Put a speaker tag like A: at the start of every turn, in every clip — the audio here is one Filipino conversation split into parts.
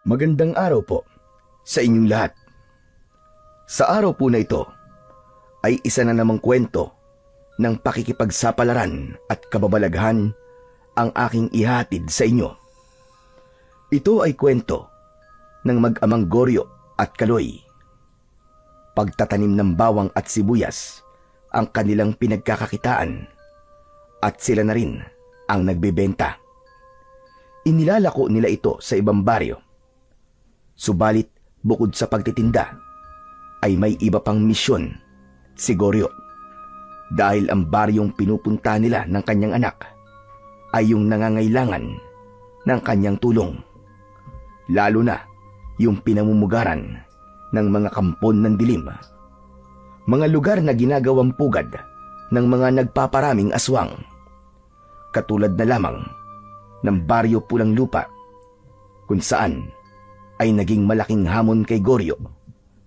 A: Magandang araw po sa inyong lahat. Sa araw po na ito ay isa na namang kwento ng pakikipagsapalaran at kababalaghan ang aking ihatid sa inyo. Ito ay kwento ng mag-amang Goryo at Kaloy. Pagtatanim ng bawang at sibuyas ang kanilang pinagkakakitaan at sila na rin ang nagbebenta. Inilalako nila ito sa ibang baryo. Subalit bukod sa pagtitinda ay may iba pang misyon si Goryo, dahil ang baryong pinupunta nila ng kanyang anak ay yung nangangailangan ng kanyang tulong, lalo na yung pinamumugaran ng mga kampon ng dilim, mga lugar na ginagawang pugad ng mga nagpaparaming aswang, katulad na lamang ng baryo Pulang Lupa, kung saan ay naging malaking hamon kay Goryo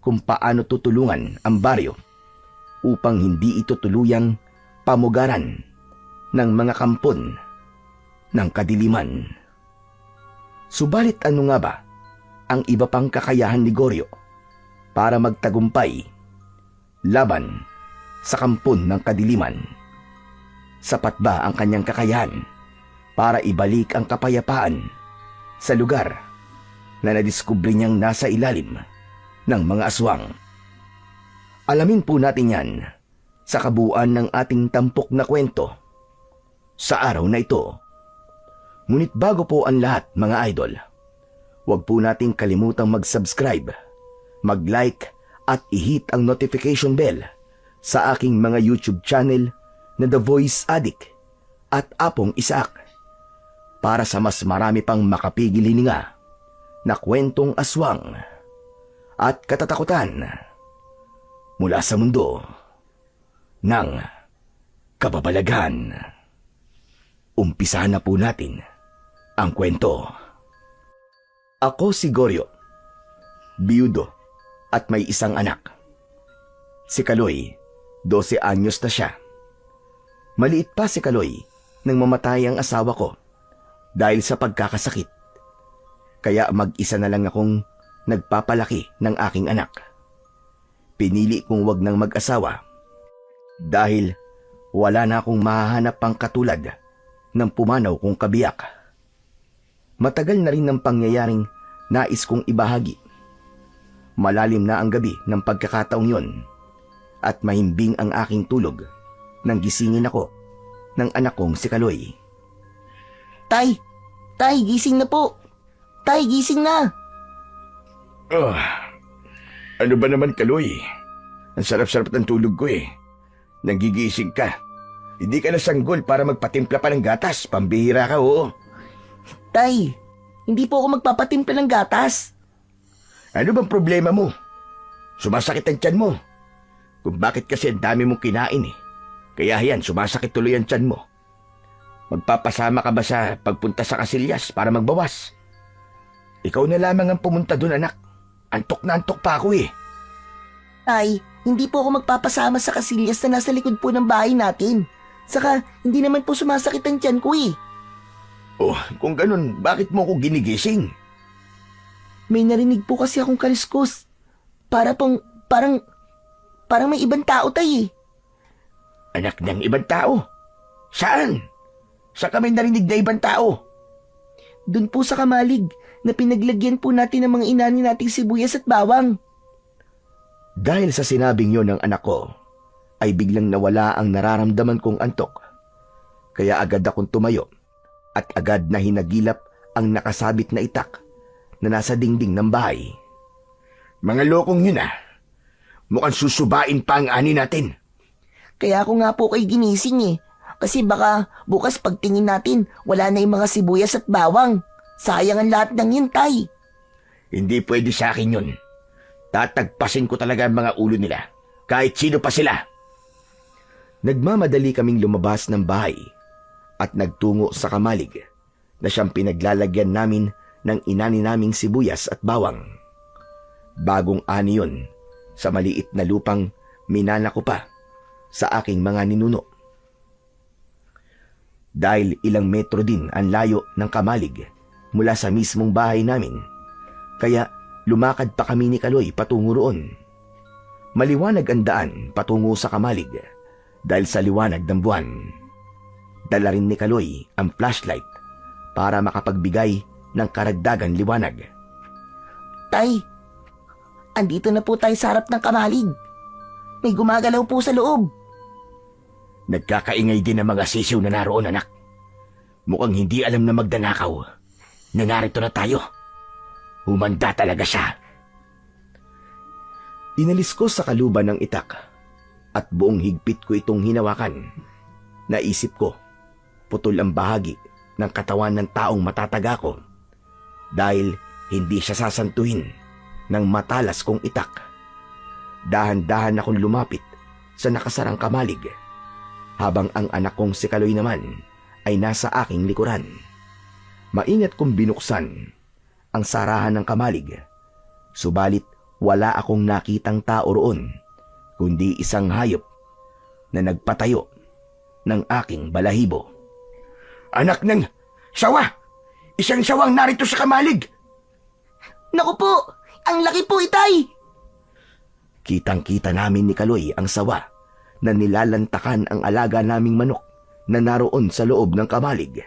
A: kung paano tutulungan ang baryo upang hindi ito tuluyang pamugaran ng mga kampon ng kadiliman. Subalit ano nga ba ang iba pang kakayahan ni Goryo para magtagumpay laban sa kampon ng kadiliman? Sapat ba ang kanyang kakayahan para ibalik ang kapayapaan sa lugar na nadiskubre niyang nasa ilalim ng mga aswang? Alamin po natin yan sa kabuuan ng ating tampok na kwento sa araw na ito. Ngunit bago po ang lahat, mga idol, huwag po nating kalimutang mag-subscribe, mag-like at i-hit ang notification bell sa aking mga YouTube channel na The Voice Addict at Apong Isaac, para sa mas marami pang makapigil hininga na kwentong aswang at katatakutan mula sa mundo ng kababalaghan. Umpisahan na po natin ang kwento. Ako si Goryo, biyudo at may isang anak. Si Kaloy, 12 anyos na siya. Maliit pa si Kaloy nang mamatay ang asawa ko dahil sa pagkakasakit. Kaya mag-isa na lang akong nagpapalaki ng aking anak. Pinili kong wag nang mag-asawa dahil wala na akong mahahanap pang katulad ng pumanaw kong kabiyak. Matagal na rin ng pangyayaring nais kong ibahagi. Malalim na ang gabi ng pagkakataong yon at mahimbing ang aking tulog nang gisingin ako ng anak kong si Kaloy.
B: Tay! Tay, gising na po! Tay, gising na!
A: Ano ba naman, Kaloy? Ang sarap-sarap ng tulog ko eh. Nagigising ka. Hindi ka na sanggol para magpatimpla pa ng gatas. Pambihira ka, oo.
B: Tay, hindi po ako magpapatimpla ng gatas.
A: Ano bang problema mo? Sumasakit ang tiyan mo. Kung bakit kasi ang dami mong kinain eh. Kaya yan, sumasakit tuloy ang tiyan mo. Magpapasama ka ba sa pagpunta sa Casillas para magbawas? Ikaw na lamang ang pumunta doon, anak. Antok na antok pa ako eh.
B: Tay, hindi po ako magpapasama sa Casillas na nasa likod po ng bahay natin. Saka, hindi naman po sumasakit ang tiyan ko eh.
A: Oh, kung ganun, bakit mo ako ginigising?
B: May narinig po kasi akong kaliskos. Parang may ibang tao, tay eh.
A: Anak ng ibang tao? Saan? Sa kami narinig na ibang tao?
B: Doon po sa Kamalig na pinaglagyan po natin ng mga inani nating sibuyas at bawang.
A: Dahil sa sinabing yon ng anak ko, ay biglang nawala ang nararamdaman kong antok. Kaya agad akong tumayo at agad na hinagilap ang nakasabit na itak na nasa dingding ng bahay. Mga lokong yun ah. Mukhang susubain pa ang ani natin.
B: Kaya ako nga po kay ginising eh. Kasi baka bukas pagtingin natin, wala na yung mga sibuyas at bawang. Sayang ang lahat ng yun, tay.
A: Hindi pwede sa akin yun. Tatagpasin ko talaga ang mga ulo nila, kahit sino pa sila. Nagmamadali kaming lumabas ng bahay at nagtungo sa Kamalig na siyang pinaglalagyan namin ng inani naming sibuyas at bawang. Bagong ani yun sa maliit na lupang minana ko pa sa aking mga ninuno. Dahil ilang metro din ang layo ng Kamalig mula sa mismong bahay namin, Kaya lumakad pa kami ni Kaloy patungo roon. Maliwanag ang daan patungo sa Kamalig dahil sa liwanag ng buwan. Dala rin ni Kaloy ang flashlight para makapagbigay ng karagdagan liwanag.
B: Tay, andito na po tayo sa harap ng Kamalig. May gumagalaw po sa loob.
A: Nagkakaingay din ang mga sisiw na naroon, anak. Mukhang hindi alam na magdanakaw na narito na tayo. Humanda talaga siya. Inalis ko sa kaluban ng itak at buong higpit ko itong hinawakan. Naisip ko, putol ang bahagi ng katawan ng taong matataga ko dahil hindi siya sasantuhin ng matalas kong itak. Dahan-dahan akong lumapit sa nakasarang Kamalig habang ang anak kong si Kaloy naman ay nasa aking likuran. Maingat kong binuksan ang sarahan ng Kamalig, subalit wala akong nakitang tao roon, kundi isang hayop na nagpatayo ng aking balahibo. Anak ng sawa! Isang sawang narito sa Kamalig!
B: Naku po! Ang laki po, Itay!
A: Kitang-kita namin ni Kaloy ang sawa na nilalantakan ang alaga naming manok na naroon sa loob ng Kamalig.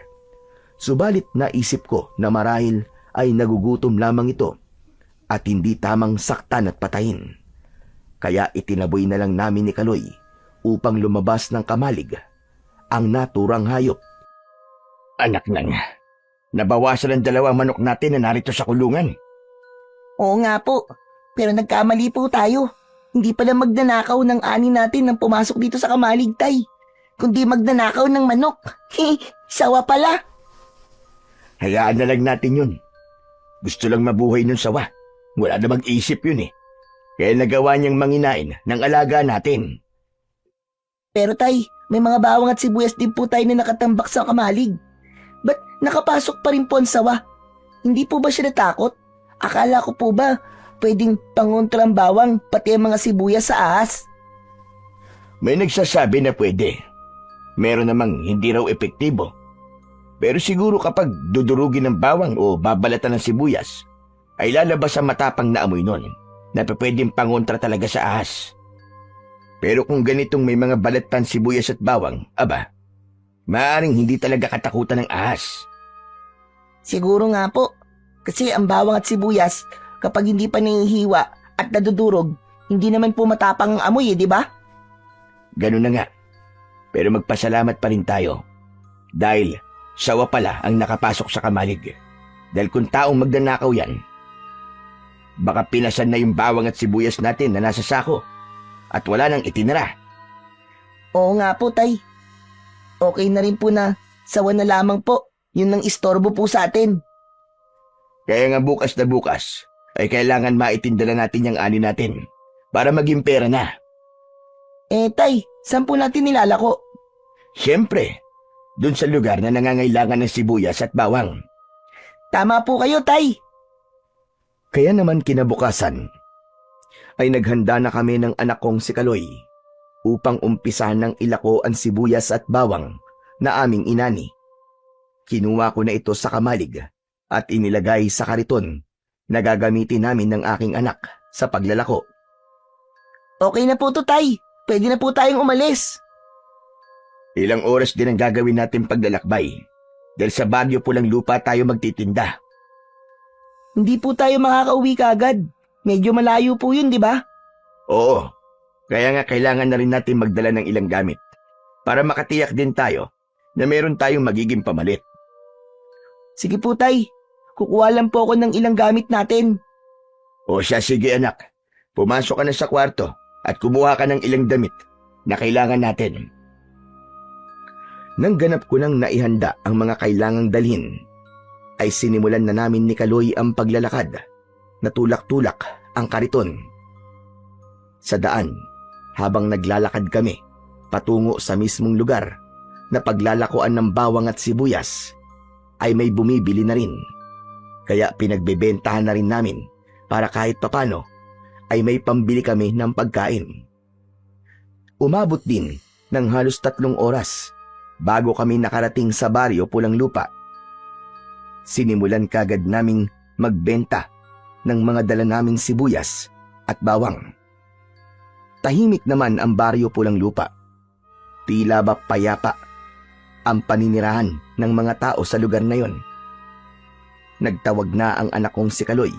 A: Subalit naisip ko na marahil ay nagugutom lamang ito at hindi tamang saktan at patayin. Kaya itinaboy na lang namin ni Kaloy upang lumabas ng Kamalig ang naturang hayop. Anak nang, nabawasan ang dalawang manok natin na narito sa kulungan.
B: Oo nga po, pero nagkamali po tayo. Hindi pala magnanakaw ng ani natin nang pumasok dito sa Kamalig, Tay. Kundi magnanakaw ng manok. Sawa pala.
A: Hayaan na lang natin yun. Gusto lang mabuhay nun sawa. Wala na mag-isip yun eh. Kaya nagawa niyang manginain ng alaga natin.
B: Pero Tay, may mga bawang at sibuyas din po tayo na nakatambak sa Kamalig. Ba't nakapasok pa rin po ang sawa? Hindi po ba siya natakot? Akala ko po ba pwedeng pangontra ang bawang pati ang mga sibuyas sa ahas?
A: May nagsasabi na pwede. Meron namang hindi raw epektibo. Pero siguro kapag dudurugin ng bawang o babalatan ng sibuyas, ay lalabas ang matapang na amoy nun na pwedeng pangontra talaga sa ahas. Pero kung ganitong may mga balat pang sibuyas at bawang, aba, maaaring hindi talaga katakutan ng ahas.
B: Siguro nga po. Kasi ang bawang at sibuyas, kapag hindi pa nahihiwa at nadudurog, hindi naman po matapang ang amoy di ba?
A: Ganun na nga. Pero magpasalamat pa rin tayo. Dahil sawa pala ang nakapasok sa Kamalig. Dahil kung taong magnanakaw yan, baka pinasan na yung bawang at sibuyas natin na nasa sako at wala nang itinira.
B: Oo nga po, Tay. Okay na rin po na sawa na lamang po. Yun ang istorbo po sa atin.
A: Kaya nga bukas na bukas ay kailangan maitindala natin yung ani natin para maging pera na.
B: Tay, saan po natin nilalako?
A: Siyempre, dun sa lugar na nangangailangan ng sibuyas at bawang.
B: Tama po kayo, Tay.
A: Kaya naman kinabukasan ay naghanda na kami ng anak kong si Kaloy upang umpisahan ng ilako ang sibuyas at bawang na aming inani. Kinuha ko na ito sa Kamalig at inilagay sa kariton na gagamitin namin ng aking anak sa paglalako.
B: Okay na po to, Tay. Pwede na po tayong umalis.
A: Ilang oras din ang gagawin natin paglalakbay dahil sa Bagyo Pulang Lupa tayo magtitinda.
B: Hindi po tayo makakauwi kaagad. Medyo malayo po yun, di ba?
A: Oo, kaya nga kailangan na rin natin magdala ng ilang gamit para makatiyak din tayo na meron tayong magiging pamalit.
B: Sige po, Tay. Kukuha lang po ako ng ilang gamit natin.
A: O siya, sige anak. Pumasok ka na sa kwarto at kumuha ka ng ilang damit na kailangan natin. Nang ganap ko nang naihanda ang mga kailangang dalhin, ay sinimulan na namin ni Kaloy ang paglalakad na tulak-tulak ang kariton. Sa daan, habang naglalakad kami patungo sa mismong lugar na paglalakuan ng bawang at sibuyas, ay may bumibili na rin. Kaya pinagbebentahan na rin namin para kahit papano ay may pambili kami ng pagkain. Umabot din ng halos 3 oras bago kami nakarating sa baryo Pulang Lupa. Sinimulan kagad naming magbenta ng mga dala naming sibuyas at bawang. Tahimik naman ang baryo Pulang Lupa. Tila ba payapa ang paninirahan ng mga tao sa lugar na yon. Nagtawag na ang anak kong si Kaloy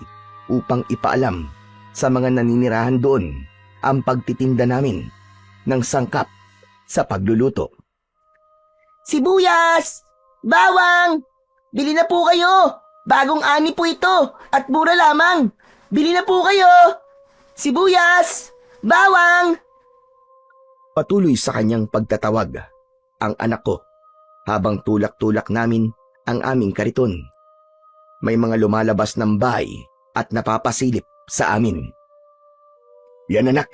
A: upang ipaalam sa mga naninirahan doon ang pagtitinda namin ng sangkap sa pagluluto.
B: Sibuyas! Bawang! Bili na po kayo! Bagong ani po ito at mura lamang! Bili na po kayo! Sibuyas! Bawang!
A: Patuloy sa kanyang pagtatawag ang anak ko habang tulak-tulak namin ang aming kariton. May mga lumalabas ng bahay at napapasilip sa amin. Yan anak,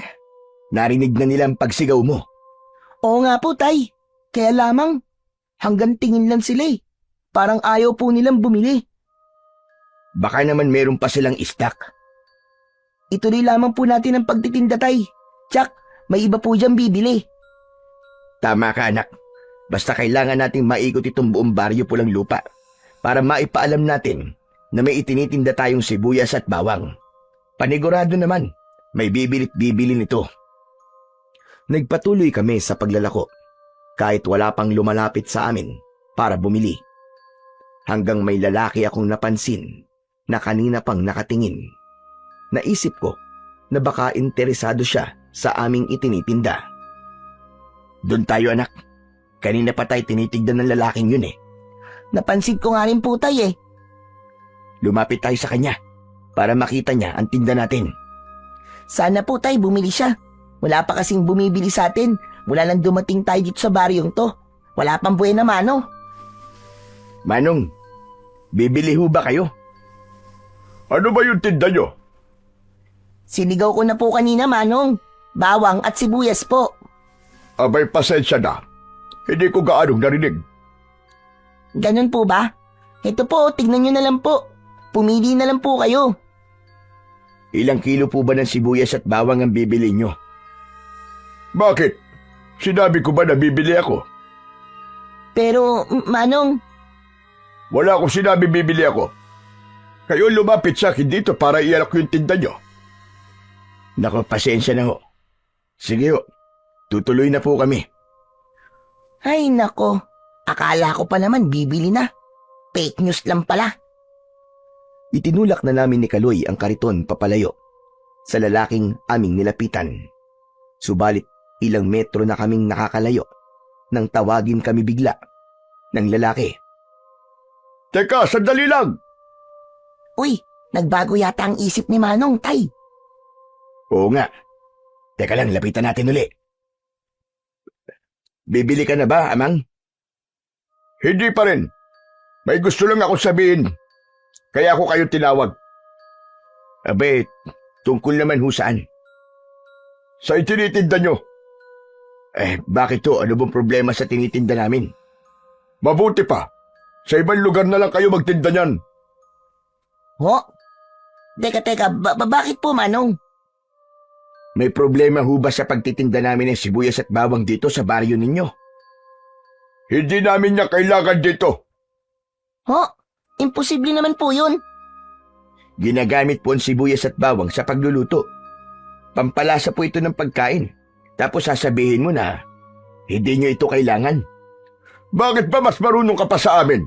A: narinig na nila ang pagsigaw mo.
B: Oo nga po, tay. Kaya lamang, hanggang tingin lang sila eh. Parang ayaw po nilang bumili.
A: Baka naman meron pa silang stock.
B: Ituloy lamang po natin ang pagtitinda, tay. Tsak, may iba po dyan bibili.
A: Tama ka anak, basta kailangan nating maikot itong buong baryo Pulang Lupa para maipaalam natin na may itinitinda tayong sibuyas at bawang. Panigurado naman, may bibili't bibili nito. Nagpatuloy kami sa paglalako kahit wala pang lumalapit sa amin para bumili. Hanggang may lalaki akong napansin na kanina pang nakatingin. Naisip ko na baka interesado siya sa aming itinitinda. Doon tayo anak, kanina pa tayo tinitignan ng lalaking yun eh.
B: Napansin ko nga rin po, tay eh.
A: Lumapit tayo sa kanya para makita niya ang tinda natin.
B: Sana po, tay, bumili siya. Wala pa kasing bumibili sa atin. Mula lang dumating tayo dito sa baryong to. Wala pang buena mano.
A: Manong, bibili ho ba kayo?
C: Ano ba yung tinda nyo?
B: Sinigaw ko na po kanina, manong. Bawang at sibuyas po.
C: Abay, pasensya na. Hindi ko gaanong narinig.
B: Ganun po ba? Ito po, tignan nyo na lang po. Pumili na lang po kayo.
A: Ilang kilo po ba ng sibuyas at bawang ang bibili nyo?
C: Bakit? Sinabi ko ba na bibili ako?
B: Pero, manong,
C: Wala akong sinabi bibili ako. Kayo lumapit sa akin dito para ialok yung tinda nyo.
A: Nako, pasensya na ho. Sige ho, tutuloy na po kami.
B: ay nako. Akala ko pa naman bibili na. Fake news lang pala.
A: Itinulak na namin ni Kaloy ang kariton papalayo sa lalaking aming nilapitan. Subalit ilang metro na kaming nakakalayo nang tawagin kami bigla ng lalaki.
C: Teka, sandali lang!
B: Uy, nagbago yata ang isip ni Manong, tay.
A: Oo nga. Teka lang, lapitan natin uli. Bibili ka na ba, amang?
C: Hindi pa rin. May gusto lang ako sabihin. Kaya ako kayo tinawag.
A: Abe, tungkol naman ho saan?
C: Sa itinitinda nyo.
A: Bakit to? Ano bang problema sa tinitinda namin?
C: Mabuti pa. Sa ibang lugar na lang kayo magtinda niyan.
B: Ho? Teka, bakit po, Manong?
A: May problema ho ba sa pagtitinda namin ng sibuyas at bawang dito sa baryo ninyo?
C: Hindi namin niya kailangan dito.
B: Ho? Imposible naman po yun.
A: Ginagamit po ang sibuyas at bawang sa pagluluto. Pampalasa po ito ng pagkain. Tapos sasabihin mo na hindi nyo ito kailangan.
C: Bakit ba mas marunong ka pa sa amin?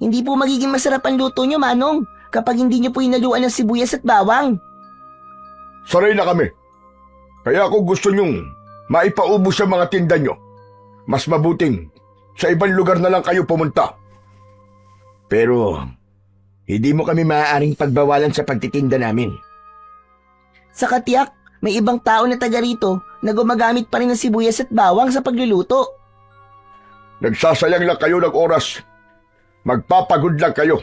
B: Hindi po magiging masarap ang luto nyo, Manong, kapag hindi nyo po inaluan ng sibuyas at bawang.
C: Saray na kami. Kaya kung gusto nyong maipaubos sa mga tinda nyo, mas mabuting sa ibang lugar na lang kayo pumunta.
A: Pero hindi mo kami maaaring pagbawalan sa pagtitinda namin.
B: Sa katiyak, may ibang tao na taga rito na gumagamit pa rin ng sibuyas at bawang sa pagluluto.
C: Nagsasayang lang kayo ng oras. Magpapagod lang kayo.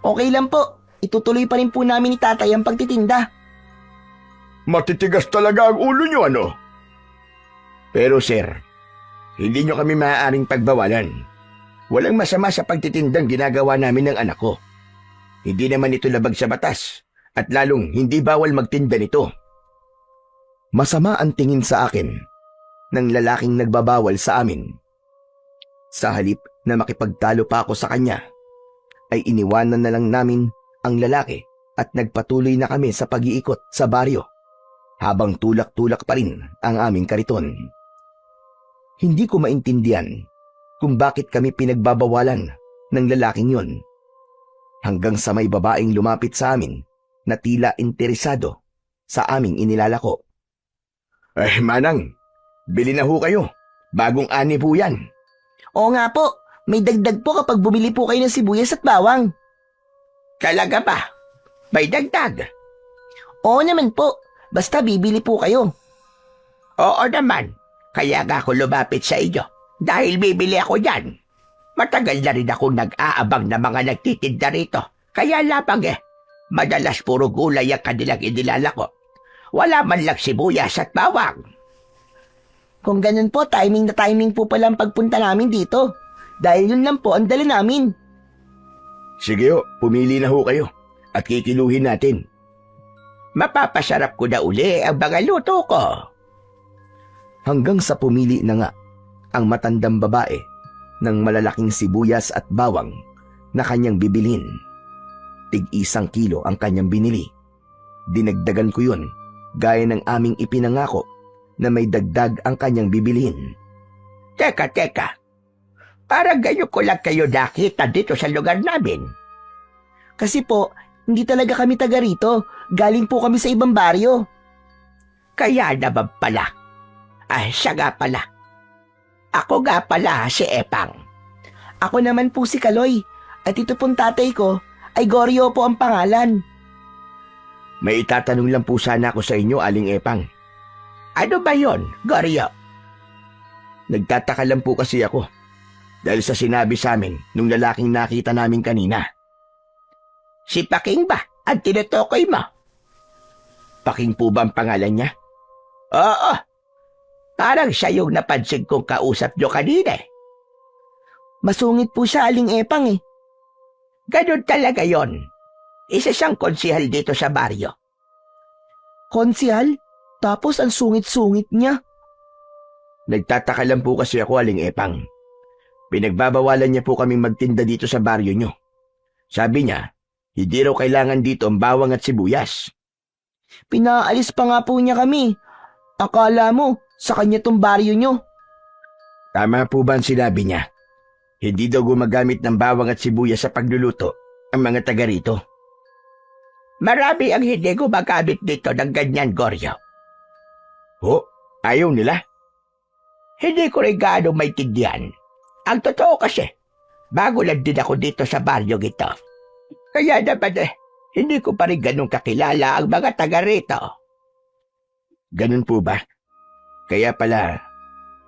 B: Okay lang po, itutuloy pa rin po namin ni tatay ang pagtitinda.
C: Matitigas talaga ang ulo nyo, ano?
A: Pero sir, hindi nyo kami maaaring pagbawalan. Walang masama sa pagtitindang ginagawa namin ng anak ko. Hindi naman ito labag sa batas at lalong hindi bawal magtinda nito. Masama ang tingin sa akin ng lalaking nagbabawal sa amin. Sa halip na makipagtalo pa ako sa kanya, ay iniwanan na lang namin ang lalaki at nagpatuloy na kami sa pag-iikot sa baryo habang tulak-tulak pa rin ang aming kariton. Hindi ko maintindihan kung bakit kami pinagbabawalan ng lalaking yon. Hanggang sa may babaeng lumapit sa amin na tila interesado sa aming inilalako. Manang, bili na ho kayo. Bagong ani po yan.
B: Oo nga po, may dagdag po kapag bumili po kayo ng sibuyas at bawang.
D: Talaga ba? May dagdag?
B: Oo naman po, basta bibili po kayo.
D: Oo naman. Kaya nga ako lumapit sa inyo. Dahil bibili ako dyan. Matagal na rin akong nag-aabang na mga nagtitinda rito. Kaya lamang madalas puro gulay ang kanilang inilalako. Wala man lang sibuyas at bawang.
B: Kung ganun po, timing na timing po pala ang pagpunta namin dito. Dahil yun lang po ang dala namin.
A: Sige ho, pumili na ho kayo at kikiluhin natin.
D: Mapapasarap ko na uli ang mga luto ko.
A: Hanggang sa pumili na nga ang matandang babae ng malalaking sibuyas at bawang na kanyang bibilhin. Tig-1 kilo ang kanyang binili. Dinagdagan ko yun gaya ng aming ipinangako na may dagdag ang kanyang bibilhin.
D: Teka. Parang ganyan ko lang kayo nakita dito sa lugar namin.
B: Kasi po, hindi talaga kami taga rito. Galing po kami sa ibang baryo.
D: Kaya naman pala. Siya nga pala. Ako nga pala si Epang.
B: Ako naman po si Kaloy. At ito pong tatay ko ay Goryo po ang pangalan.
A: May itatanong lang po sana ako sa inyo, Aling Epang.
D: Ano ba yon, Goryo?
A: Nagtataka lang po kasi ako dahil sa sinabi sa amin nung lalaking nakita namin kanina.
D: Si Paking ba ang tinutukoy mo?
A: Paking po ba ang pangalan niya?
D: Oo. Parang siya yung napansin kong kausap nyo kanina.
B: Masungit po siya, Aling Epang eh.
D: Ganun talaga yon. Isa siyang konsihal dito sa baryo.
B: Konsihal? Tapos ang sungit-sungit niya.
A: Nagtataka lang po kasi ako, Aling Epang. Pinagbabawalan niya po kaming magtinda dito sa baryo niyo. Sabi niya, hindi raw kailangan dito ang bawang at sibuyas.
B: Pinaalis pa nga po niya kami. Akala mo, sa kanya tong baryo niyo.
A: Tama po ba ang sinabi niya? Hindi daw gumagamit ng bawang at sibuyas sa pagluluto ang mga taga rito.
D: Marami ang hindi gumagamit dito ng ganyan, Goryo.
A: Ayaw nila?
D: Hindi ko rin gaano maintindihan. Ang totoo kasi, bago lang din ako dito sa baryo ito. Kaya naman hindi ko pa rin ganun kakilala ang mga taga rito.
A: Ganun po ba? Kaya pala,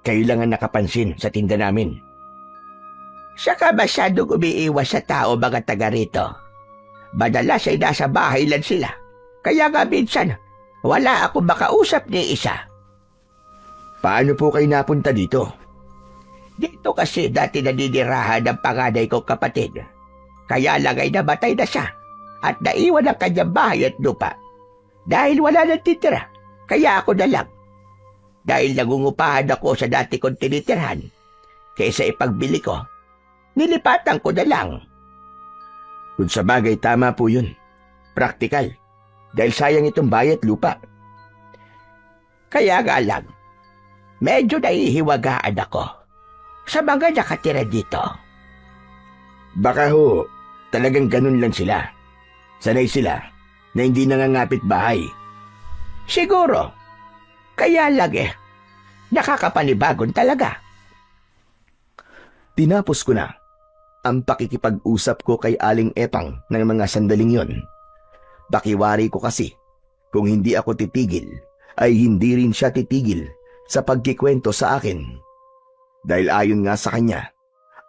A: kayo lang ang nakapansin sa tinda namin.
D: Saka masyadong umiiwas sa tao mga taga rito. Madalas ay nasa bahay lang sila. Kaya nga minsan, wala akong makausap ni isa.
A: Paano po kayo napunta dito?
D: Dito kasi dati naninirahan ng panganay kong kapatid. Kaya lang ay namatay na siya at naiwan ang kanyang bahay at lupa. Dahil wala nang titira, kaya ako na lang. Dahil nangungupahan ako sa dati kong tinitirhan, kaysa ipagbili ko, nilipatan ko na lang.
A: Kung sa bagay, tama po yun. Praktikal. Dahil sayang itong bayat lupa.
D: Kaya nga lang, medyo nahihiwagaan ako sa mga nakatira dito.
A: Baka ho, talagang ganun lang sila. Sanay sila na hindi nangangapit bahay.
D: Siguro. Kaya lang nakakapanibagon talaga.
A: Tinapos ko na ang pakikipag-usap ko kay Aling Epang ng mga sandaling yon. Bakiwari ko kasi, kung hindi ako titigil, ay hindi rin siya titigil sa pagkikwento sa akin. Dahil ayon nga sa kanya,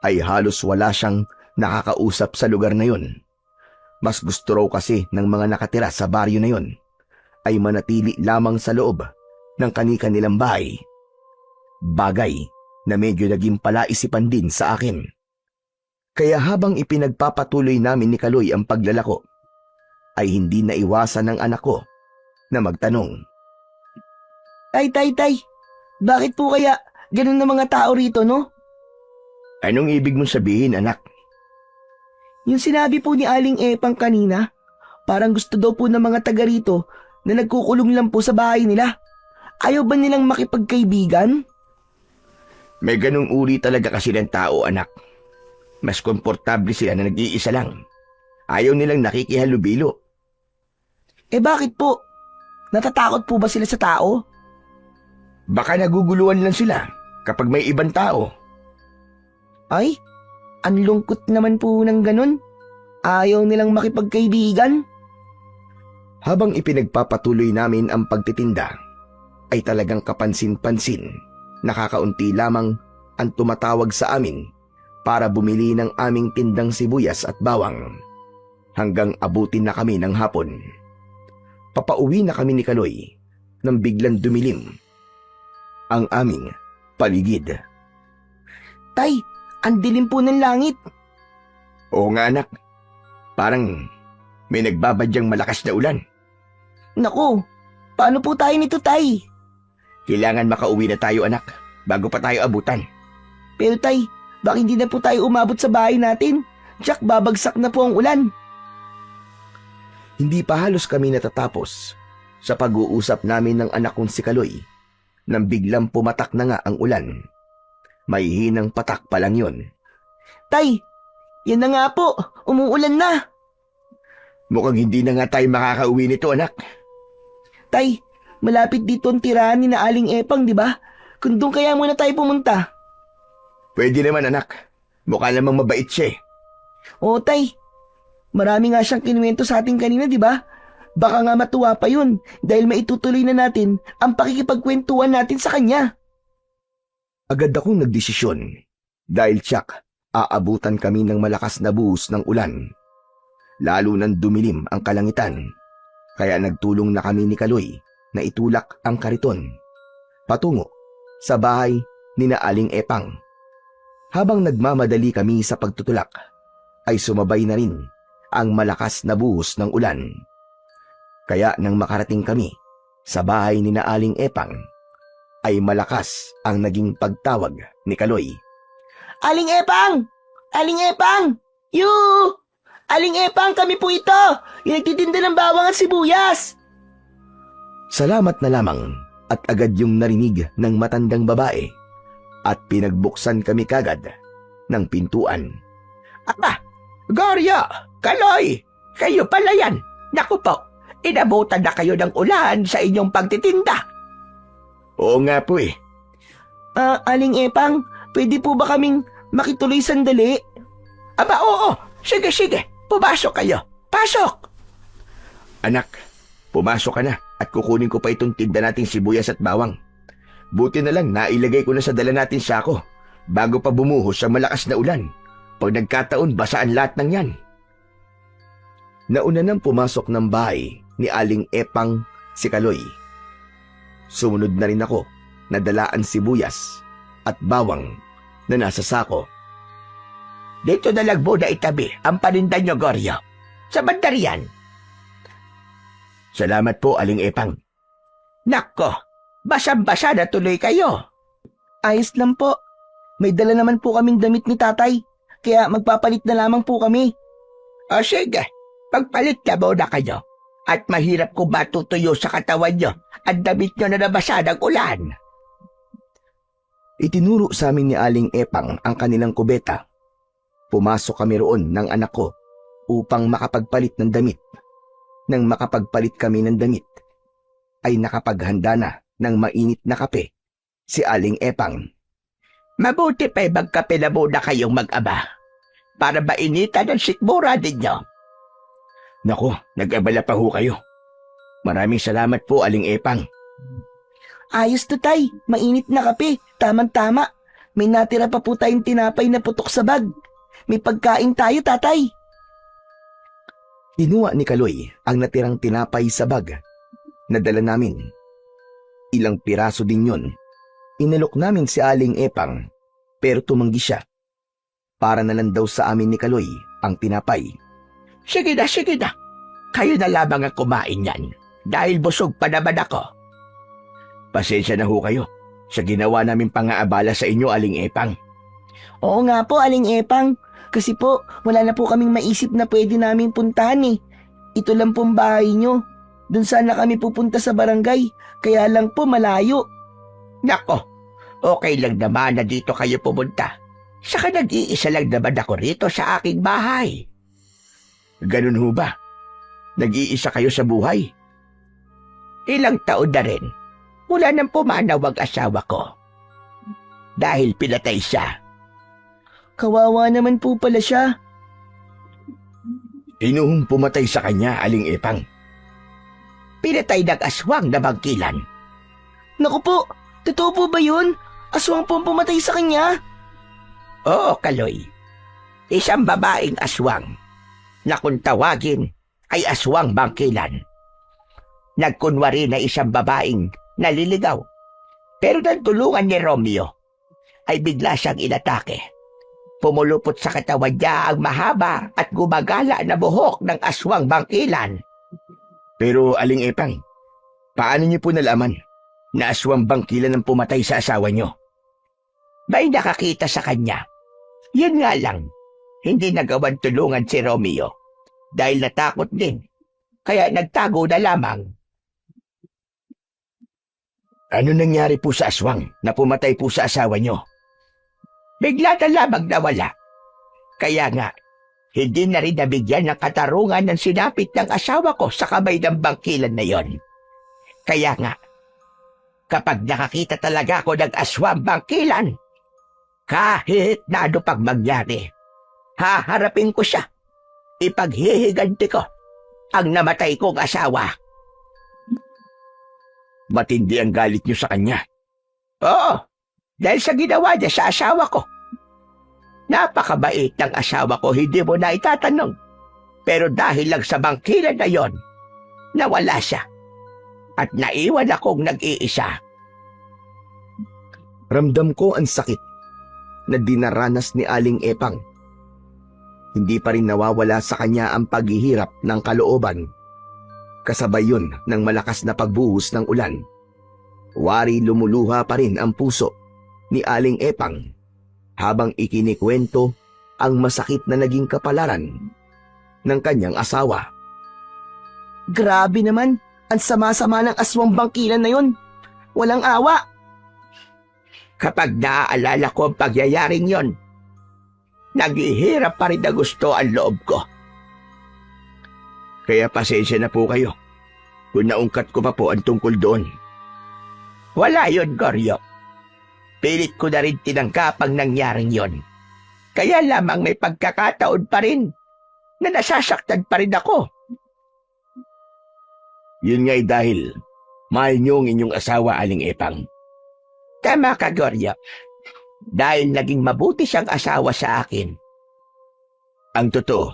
A: ay halos wala siyang nakakausap sa lugar na yon. Mas gusto raw kasi ng mga nakatira sa baryo na yon ay manatili lamang sa loob ng kani-kanilang bahay. Bagay na medyo naging palaisipan din sa akin. Kaya habang ipinagpapatuloy namin ni Kaloy ang paglalako, ay hindi naiwasan ng anak ko na magtanong.
B: Tay, bakit po kaya ganun na mga tao rito, no?
A: Anong ibig mong sabihin, anak?
B: Yung sinabi po ni Aling Epang kanina, Parang gusto daw po ng mga taga rito na nagkukulong lang po sa bahay nila. Ayaw ba nilang makipagkaibigan?
D: May ganung uri talaga kasi ng tao, anak. Mas komportable sila na nag-iisa lang. Ayaw nilang nakikihalubilo.
B: Bakit po? Natatakot po ba sila sa tao?
D: Baka naguguluhan lang sila kapag may ibang tao.
B: Ay, ang lungkot naman po ng ganun. Ayaw nilang makipagkaibigan.
A: Habang ipinagpapatuloy namin ang pagtitinda, ay talagang kapansin-pansin, nakakaunti lamang ang tumatawag sa amin para bumili ng aming tindang sibuyas at bawang. Hanggang abutin na kami ng hapon. Papauwi na kami ni Kaloy nang biglang dumilim ang aming paligid.
B: Tay, ang dilim po ng langit.
D: Oo nga, anak. Parang may nagbabadyang malakas na ulan.
B: Naku, paano po tayo nito, Tay?
D: Kailangan makauwi na tayo, anak, bago pa tayo abutan.
B: Pero Tay, bakit hindi na po tayo umabot sa bahay natin? Jack, babagsak na po ang ulan.
A: Hindi pa halos kami natatapos sa pag-uusap namin ng anak kong si Kaloy nang biglang pumatak na nga ang ulan. May hinang patak pa lang yun.
B: Tay, yan na nga po, umuulan na.
D: Mukhang hindi na nga tayo makakauwi nito, anak.
B: Tay, malapit dito ang tirahan ni na Aling Epang, di ba? Kung doon kaya muna tayo pumunta.
D: Pwede naman, anak. Mukha namang mabait siya eh.
B: Oo, Tay. Marami nga siyang kinuwento sa atin kanina, di ba? Baka nga matuwa pa yun dahil maitutuloy na natin ang pakikipagkwentuhan natin sa kanya.
A: Agad akong nagdesisyon dahil tiyak aabutan kami ng malakas na buhos ng ulan. Lalo nang dumilim ang kalangitan. Kaya nagtulong na kami ni Kaloy na itulak ang kariton patungo sa bahay ni na Aling Epang. Habang nagmamadali kami sa pagtutulak, ay sumabay na rin ang malakas na buhos ng ulan. Kaya nang makarating kami sa bahay ni na Aling Epang, ay malakas ang naging pagtawag ni Kaloy.
B: Aling Epang! Aling Epang! Yoo! Aling Epang, kami po ito! Yung nagtitinda ng bawang at sibuyas!
A: Salamat na lamang at agad yung narinig ng matandang babae at pinagbuksan kami kagad ng pintuan.
D: Aba, Goryo, Kaloy, kayo pala yan. Naku po, inabutan na kayo ng ulan sa inyong pagtitinda. Oo nga po eh.
B: Aling Epang, pwede po ba kaming makituloy sandali?
D: Aba, oo. Sige. Pumasok kayo. Pasok! Anak, pumasok ka na at kukunin ko pa itong tinda nating sibuyas at bawang. Buti na lang nailagay ko na sa dala natin sako bago pa bumuhos sa malakas na ulan. Pag nagkataon, basaan lahat ng yan.
A: Nauna nang pumasok ng bahay ni Aling Epang si Kaloy. Sumunod na rin ako na dalaan sibuyas at bawang na nasa sako.
D: Dito na lang muna itabi ang paninda nyo, Goryo. Sa bandarian. Salamat po, Aling Epang. Nako, basang-basa na tuloy kayo.
B: Ayos lang po. May dala naman po kaming damit ni tatay, kaya magpapalit na lamang po kami.
D: O sige, pagpalit na muna kayo. At mahirap kung matutuyo sa katawan nyo ang damit nyo na nabasa ng ulan.
A: Itinuro sa amin ni Aling Epang ang kanilang kubeta. Pumasok kami roon ng anak ko upang makapagpalit ng damit. Nang makapagpalit kami ng damit, ay nakapaghanda na ng mainit na kape si Aling Epang.
D: Mabuti pa'y magkape na muna kayong mag-aba para mainitan ang sikmura ninyo. Naku, nag-abala pa ho kayo. Maraming salamat po, Aling Epang.
B: Ayos to, tay. Mainit na kape. Tamang-tama. May natira pa po tayong tinapay na putok sa bag. May pagkain tayo, tatay.
A: Kinuha ni Kaloy ang natirang tinapay sa bag na dala namin. Ilang piraso din yon. Inalok namin si Aling Epang pero tumanggi siya. Para na lang daw sa amin ni Kaloy ang tinapay.
D: Sige na. Kayo na lamang ang kumain yan dahil busog pa naman ako. Pasensya na ho kayo sa ginawa namin pang-aabala sa inyo, Aling Epang.
B: Oo nga po, Aling Epang. Kasi po, wala na po kaming maisip na pwede namin puntahan eh. ito lang pong bahay nyo. Doon sana kami pupunta sa barangay, kaya lang po malayo.
D: Nako, okay lang naman na dito kayo pumunta. Saka nag-iisa lang naman ako rito sa aking bahay.
A: Ganun ho ba? Nag-iisa kayo sa buhay?
D: Ilang taon na rin, mula nang pumanaw ang asawa ko. Dahil pinatay siya.
B: Kawawa naman po pala siya.
A: Inuhong pumatay sa kanya, Aling Epang?
D: Pinatay ng aswang na bangkilan.
B: Naku po, totoo po ba yun? Aswang po ang pumatay sa kanya?
D: Oo, Kaloy. Isang babaeng aswang na kung tawagin ay aswang bangkilan. Nagkunwari na isang babaeng naliligaw. Pero nang tulungan ni Romeo, ay bigla siyang inatake. Pumulupot sa katawan niya ang mahaba at gumagala na buhok ng aswang bangkilan.
A: Pero Aling Epang, paano niyo po nalaman na aswang bangkilan ang pumatay sa asawa niyo?
D: May nakakita sa kanya. Yun nga lang, hindi nagawan tulungan si Romeo dahil natakot din. Kaya nagtago na lamang.
A: Ano nangyari po sa aswang na pumatay po sa asawa niyo?
D: Bigla na lamang nawala. Kaya nga, hindi na rin nabigyan ng katarungan ng sinapit ng asawa ko sa kamay ng bangkilan na yon. Kaya nga, kapag nakakita talaga ako ng aswang bangkilan, kahit na ano pang mangyari, haharapin ko siya. Ipaghihiganti ko ang namatay kong asawa.
A: Matindi ang galit niyo sa kanya.
D: Oo, dahil sa ginawa niya sa asawa ko. Napakabait ng asawa ko, hindi mo na itatanong. Pero dahil lang sa bangkilan na yon, nawala siya. At naiwan akong nag-iisa.
A: Ramdam ko ang sakit na dinaranas ni Aling Epang. Hindi pa rin nawawala sa kanya ang paghihirap ng kalooban. Kasabay yun ng malakas na pagbuhos ng ulan. Wari lumuluha pa rin ang puso ni Aling Epang habang ikinikwento ang masakit na naging kapalaran ng kanyang asawa.
B: Grabe naman, ang sama-sama ng aswang bangkilan na yun. Walang awa.
D: Kapag naaalala ko ang pagyayaring yon, naghihirap pa rin na gusto ang loob ko.
A: Kaya pasensya na po kayo kung naungkat ko pa po ang tungkol doon.
D: Wala yon, Goryo. Pilit ko na rin tinanggap ang nangyaring yon. Kaya lamang may pagkakataon pa rin na nasasaktan pa rin ako.
A: Yun nga'y dahil mahal niyo ang inyong asawa, Aling Epang.
D: Tama ka, Goryo. Dahil naging mabuti siyang asawa sa akin.
A: Ang totoo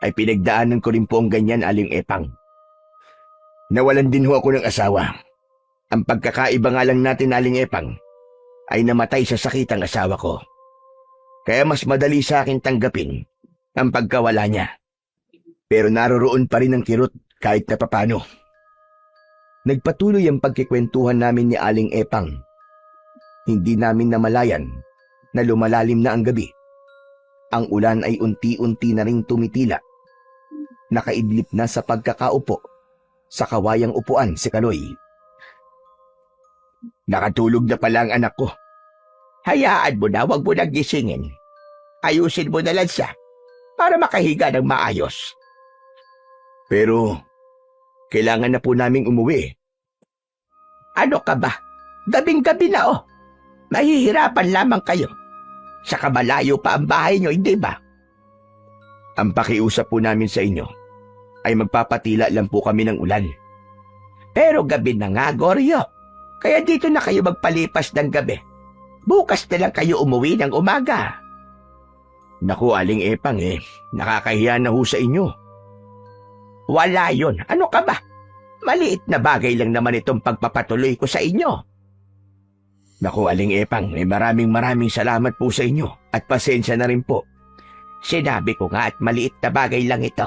A: ay pinagdaanan ko rin po ang ganyan, Aling Epang. Nawalan din ho ako ng asawa. Ang pagkakaiba nga lang natin, Aling Epang, ay namatay sa sakit ang asawa ko. Kaya mas madali sa akin tanggapin ang pagkawala niya. Pero naroroon pa rin ang kirot kahit na papano. Nagpatuloy ang pagkikwentuhan namin ni Aling Epang. Hindi namin namalayan na lumalalim na ang gabi. Ang ulan ay unti-unti na ring tumitila. Nakaidlip na sa pagkakaupo sa kawayang upuan si Kaloy.
D: Nakatulog na pala ang anak ko. Hayaan mo na, wag mo nang gisingin. Ayusin mo na lang siya para makahiga ng maayos.
A: Pero kailangan na po naming umuwi.
D: Ano ka ba? Gabing-gabi na oh. Mahihirapan lamang kayo. Saka malayo pa ang bahay nyo, hindi ba?
A: Ang pakiusap po namin sa inyo ay magpapatila lang po kami ng ulan.
D: Pero gabi na nga, Goryo. Kaya dito na kayo magpalipas ng gabi. Bukas na lang kayo umuwi ng umaga.
A: Naku, Aling Epang nakakahiya na ho sa inyo.
D: Wala yon. Ano ka ba? Maliit na bagay lang naman itong pagpapatuloy ko sa inyo.
A: Naku, Aling Epang, maraming salamat po sa inyo at pasensya na rin po.
D: Sinabi ko nga at maliit na bagay lang ito.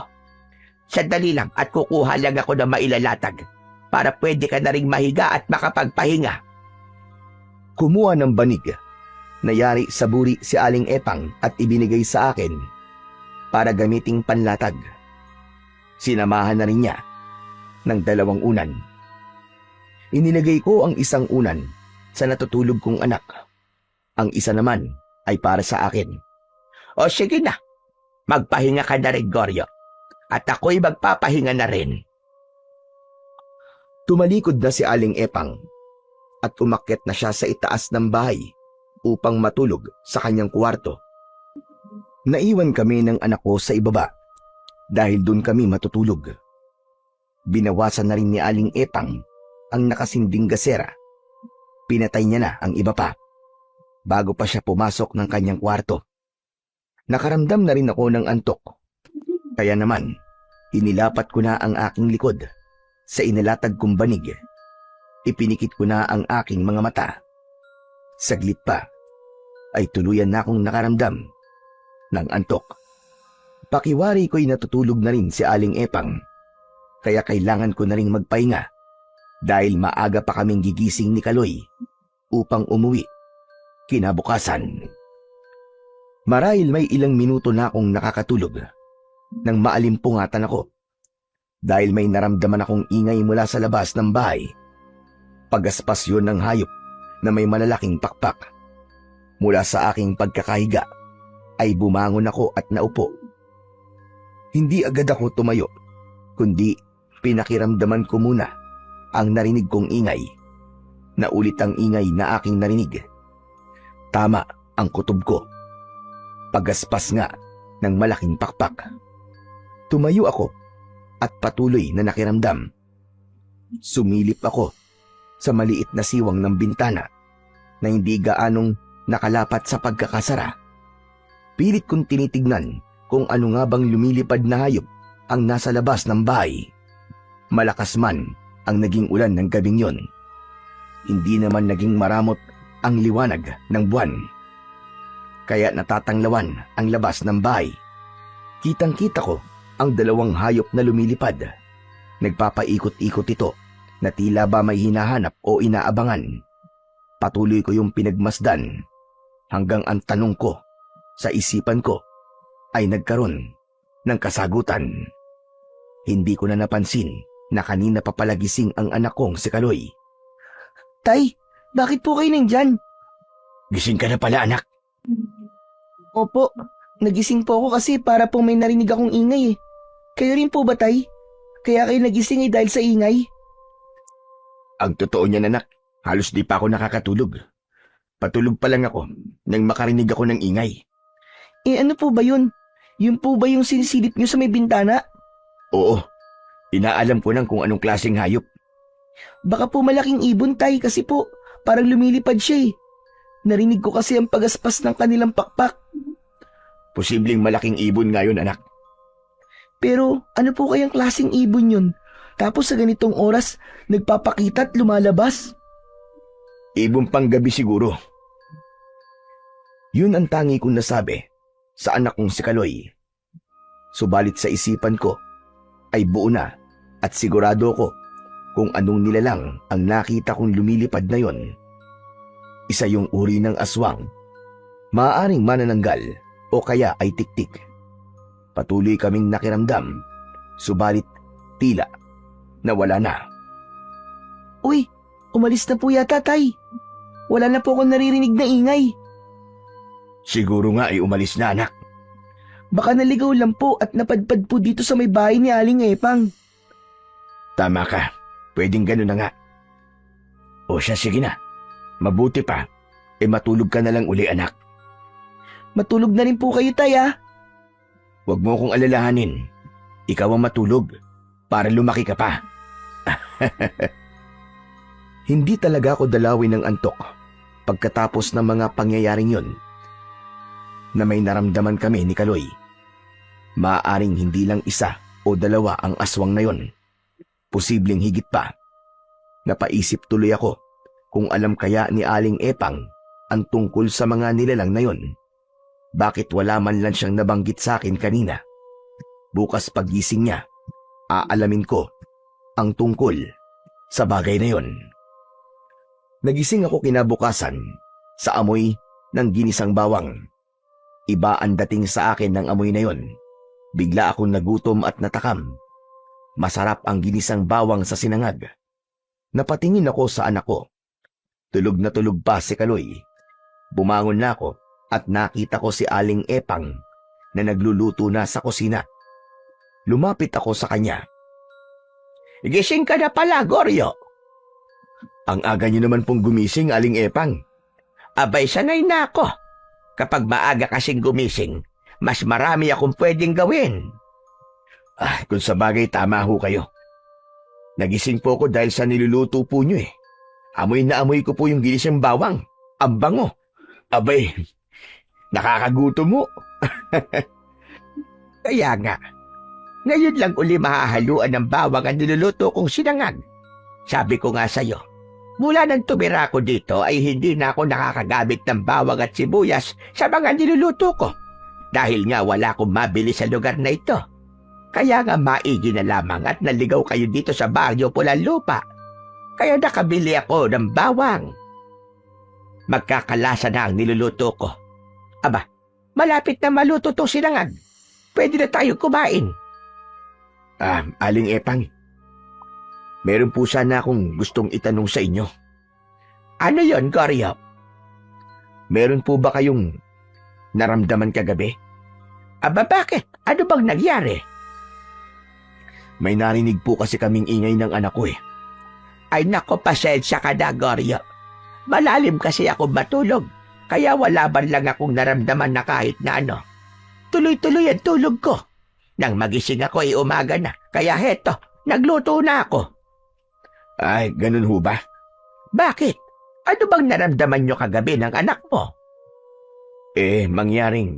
D: Sandali lang at kukuha lang ako ng mailalatag para pwede ka na ring mahiga at makapagpahinga.
A: Kumuha ng banig. Nayari sa buri si Aling Epang at ibinigay sa akin para gamiting panlatag. Sinamahan na rin niya ng 2 unan. Inilagay ko ang isang unan sa natutulog kong anak. Ang isa naman ay para sa akin.
D: O sige na, magpahinga ka na rin, Goryo. At ako'y magpapahinga na rin.
A: Tumalikod na si Aling Epang at umakyat na siya sa itaas ng bahay upang matulog sa kanyang kwarto. Naiwan kami ng anak ko sa ibaba dahil doon kami matutulog. Binawasan na rin ni Aling Epang ang nakasinding gasera. Pinatay niya na ang iba pa bago pa siya pumasok ng kanyang kwarto. Nakaramdam na rin ako ng antok. Kaya naman, inilapat ko na ang aking likod sa inilatag kong banig. Ipinikit ko na ang aking mga mata. Saglit pa, ay tuluyan na akong nakaramdam ng antok. Pakiwari ko'y natutulog na rin si Aling Epang, kaya kailangan ko na rin magpahinga dahil maaga pa kaming gigising ni Kaloy upang umuwi kinabukasan. Marahil may ilang minuto na akong nakakatulog nang maalimpungatan ako dahil may naramdaman akong ingay mula sa labas ng bahay. Pagaspas yun ng hayop na may malalaking pakpak. Mula sa aking pagkakahiga ay bumangon ako at naupo. Hindi agad ako tumayo, kundi pinakiramdaman ko muna ang narinig kong ingay. Naulit ang ingay na aking narinig. Tama ang kutob ko. Pagaspas nga ng malaking pakpak. Tumayo ako at patuloy na nakiramdam. Sumilip ako sa maliit na siwang ng bintana na hindi gaanong nakalapat sa pagkakasara. Pilit kong tinitignan kung ano nga bang lumilipad na hayop ang nasa labas ng bahay. Malakas man ang naging ulan ng gabing yon. Hindi naman naging maramot ang liwanag ng buwan. Kaya natatanglawan ang labas ng bahay. Kitang-kita ko ang 2 hayop na lumilipad. Nagpapaikot-ikot ito na tila ba may hinahanap o inaabangan. Patuloy ko yung pinagmasdan hanggang ang tanong ko sa isipan ko ay nagkaroon ng kasagutan. Hindi ko na napansin na kanina pa pala gising ang anak kong si Kaloy.
B: Tay, bakit po kayo nandyan?
C: Gising ka na pala, anak.
B: Opo, nagising po ako kasi para po may narinig akong ingay eh. Kayo rin po ba, Tay? Kaya kayo nagising eh dahil sa ingay?
C: Ang totoo niyan, anak, halos di pa ako nakakatulog. Patulog pa lang ako nang makarinig ako ng ingay.
B: Eh ano po ba yun? Yun po ba yung sinisilip nyo sa may bintana?
C: Oo, inaalam ko nang kung anong klaseng hayop.
B: Baka po malaking ibon, Tay, kasi po parang lumilipad siya eh. Narinig ko kasi ang pagaspas ng kanilang pakpak.
C: Posibleng malaking ibon nga yun, anak.
B: Pero ano po kayang klaseng ibon yun? Tapos sa ganitong oras, nagpapakita at lumalabas?
C: Ibon pang gabi siguro.
A: Yun ang tangi kong nasabi sa anak kong si Kaloy. Subalit sa isipan ko ay buo na at sigurado ko kung anong nilalang ang nakita kong lumilipad na yon. Isa yung uri ng aswang, maaaring manananggal o kaya ay tiktik. Patuloy kaming nakiramdam, subalit tila nawala na.
B: Uy, umalis na po yata, Tay. Wala na po akong naririnig na ingay.
C: Siguro nga ay umalis na, anak.
B: Baka naligaw lang po at napadpad po dito sa may bahay ni Aling Epang.
C: Tama ka, pwedeng gano'n na nga. O siya, sige na. Mabuti pa, matulog ka na lang uli, anak.
B: Matulog na rin po kayo, Tay, ah.
C: Huwag mo akong alalahanin. Ikaw ang matulog para lumaki ka pa.
A: Hindi talaga ako dalawin ng antok pagkatapos ng mga pangyayaring yon na may naramdaman kami ni Kaloy. Maaaring hindi lang 1 o 2 ang aswang na yon. Posibleng higit pa. Napaisip tuloy ako kung alam kaya ni Aling Epang ang tungkol sa mga nilalang na yon. Bakit wala man lang siyang nabanggit sa akin kanina? Bukas paggising niya, aalamin ko ang tungkol sa bagay na yon. Nagising ako kinabukasan sa amoy ng ginisang bawang. Iba ang dating sa akin ng amoy na yon. Bigla akong nagutom at natakam Masarap ang ginisang bawang sa sinangag. Napatingin ako sa anak ko. Tulog na tulog pa si Kaloy. Bumangon na ako at nakita ko si Aling Epang na nagluluto na sa kusina. Lumapit ako sa kanya.
D: Gising ka na pala, Goryo.
A: Ang aga niyo naman pong gumising, Aling Epang.
D: Abay, sanay na ako. Kapag maaga kasing gumising, mas marami akong pwedeng gawin.
A: Kung sa bagay tama ho kayo. Nagising po ko dahil sa niluluto po niyo eh. Amoy na amoy ko po yung ginisang bawang. Ang bango. Abay, nakakagutom mo.
D: Kaya nga, ngayon lang uli mahahaluan ng bawang ang niluluto kong sinangag. Sabi ko nga sa'yo, mula nang tumira ko dito ay hindi na ako nakakagamit ng bawang at sibuyas sa mga niluluto ko. Dahil nga wala akong mabili sa lugar na ito. Kaya nga maigi na lamang at naligaw kayo dito sa baryo Pulanlupa. Kaya nakabili ako ng bawang. Magkakalasa na ang niluluto ko. Aba, malapit na maluto tong sinangag. Pwede na tayo kumain.
A: Aling Epang, meron po sana akong gustong itanong sa inyo.
D: Ano yon, Goryo?
A: Meron po ba kayong naramdaman kagabi?
D: Aba, bakit? Ano bang nangyari?
A: May narinig po kasi kaming ingay ng anak ko eh.
D: Ay nako, pasensya ka na, Goryo. Malalim kasi ako matulog, kaya wala man lang akong naramdaman na kahit na ano. Tuloy-tuloy ang tulog ko. Nang magising ako ay umaga na, kaya heto, nagluto na ako.
A: Ay, ganun ho ba?
D: Bakit? Ano bang naramdaman nyo kagabi ng anak mo?
A: Mangyaring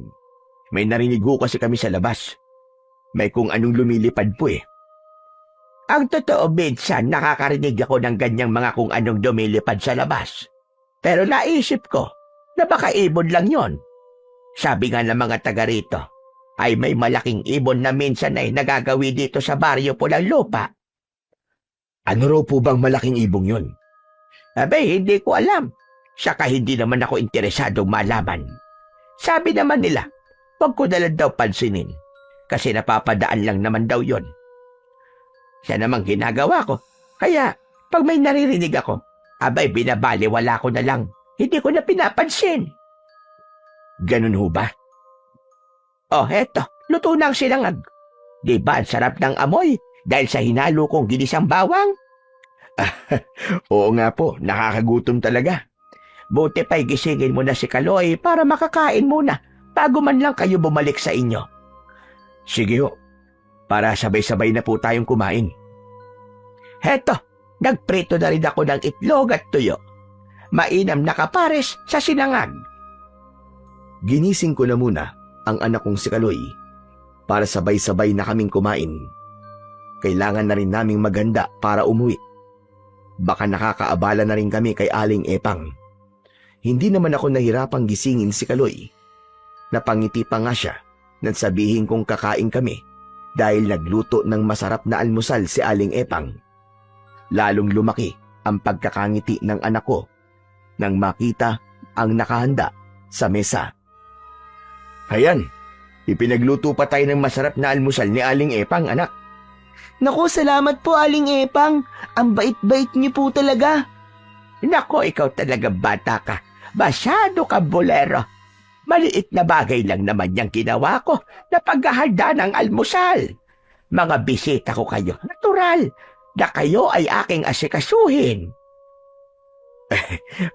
A: may narinig ho kasi kami sa labas. May kung anong lumilipad po eh.
D: Ang totoo, minsan nakakarinig ako ng ganyang mga kung anong lumilipad sa labas. Pero naisip ko na baka ibon lang yon. Sabi nga ng mga taga rito, ay may malaking ibon na minsan ay nagagawi dito sa baryo Pulanlupa.
A: Ano raw po bang malaking ibong yon?
D: Abay, hindi ko alam. Saka hindi naman ako interesadong malaman. Sabi naman nila, wag ko na lang daw pansinin. Kasi napapadaan lang naman daw yon. Siya namang ginagawa ko. Kaya, pag may naririnig ako, abay, binabaliwala ko na lang. Hindi ko na pinapansin.
A: Ganun ho ba?
D: Oh, heto, luto na ang sinangag. Di ba ang sarap ng amoy dahil sa hinalo kong ginisang bawang?
A: Oo nga po, nakakagutom talaga.
D: Buti pa'y gisingin mo na si Kaloy para makakain muna bago man lang kayo bumalik sa inyo.
A: Sige ho, para sabay-sabay na po tayong kumain.
D: Heto, nagprito na rin ako ng itlog at tuyo. Mainam na kapares sa sinangag.
A: Ginising ko na muna ang anak kong si Kaloy para sabay-sabay na kaming kumain. Kailangan na rin naming maghanda para umuwi. Baka nakakaabala na rin kami kay Aling Epang. Hindi naman ako nahirapang gisingin si Kaloy. Napangiti pa nga siya nang sabihin kong kakain kami dahil nagluto ng masarap na almusal si Aling Epang. Lalong lumaki ang pagkakangiti ng anak ko nang makita ang nakahanda sa mesa. Ayan, ipinagluto pa tayo ng masarap na almusal ni Aling Epang, anak.
B: Naku, salamat po, Aling Epang. Ang bait-bait niyo po talaga.
D: Nako, ikaw talaga bata ka. Masyado ka bolero. Maliit na bagay lang naman yung ginawa ko na paghahanda ng almusal. Mga bisita ko kayo, natural, na kayo ay aking asikasuhin.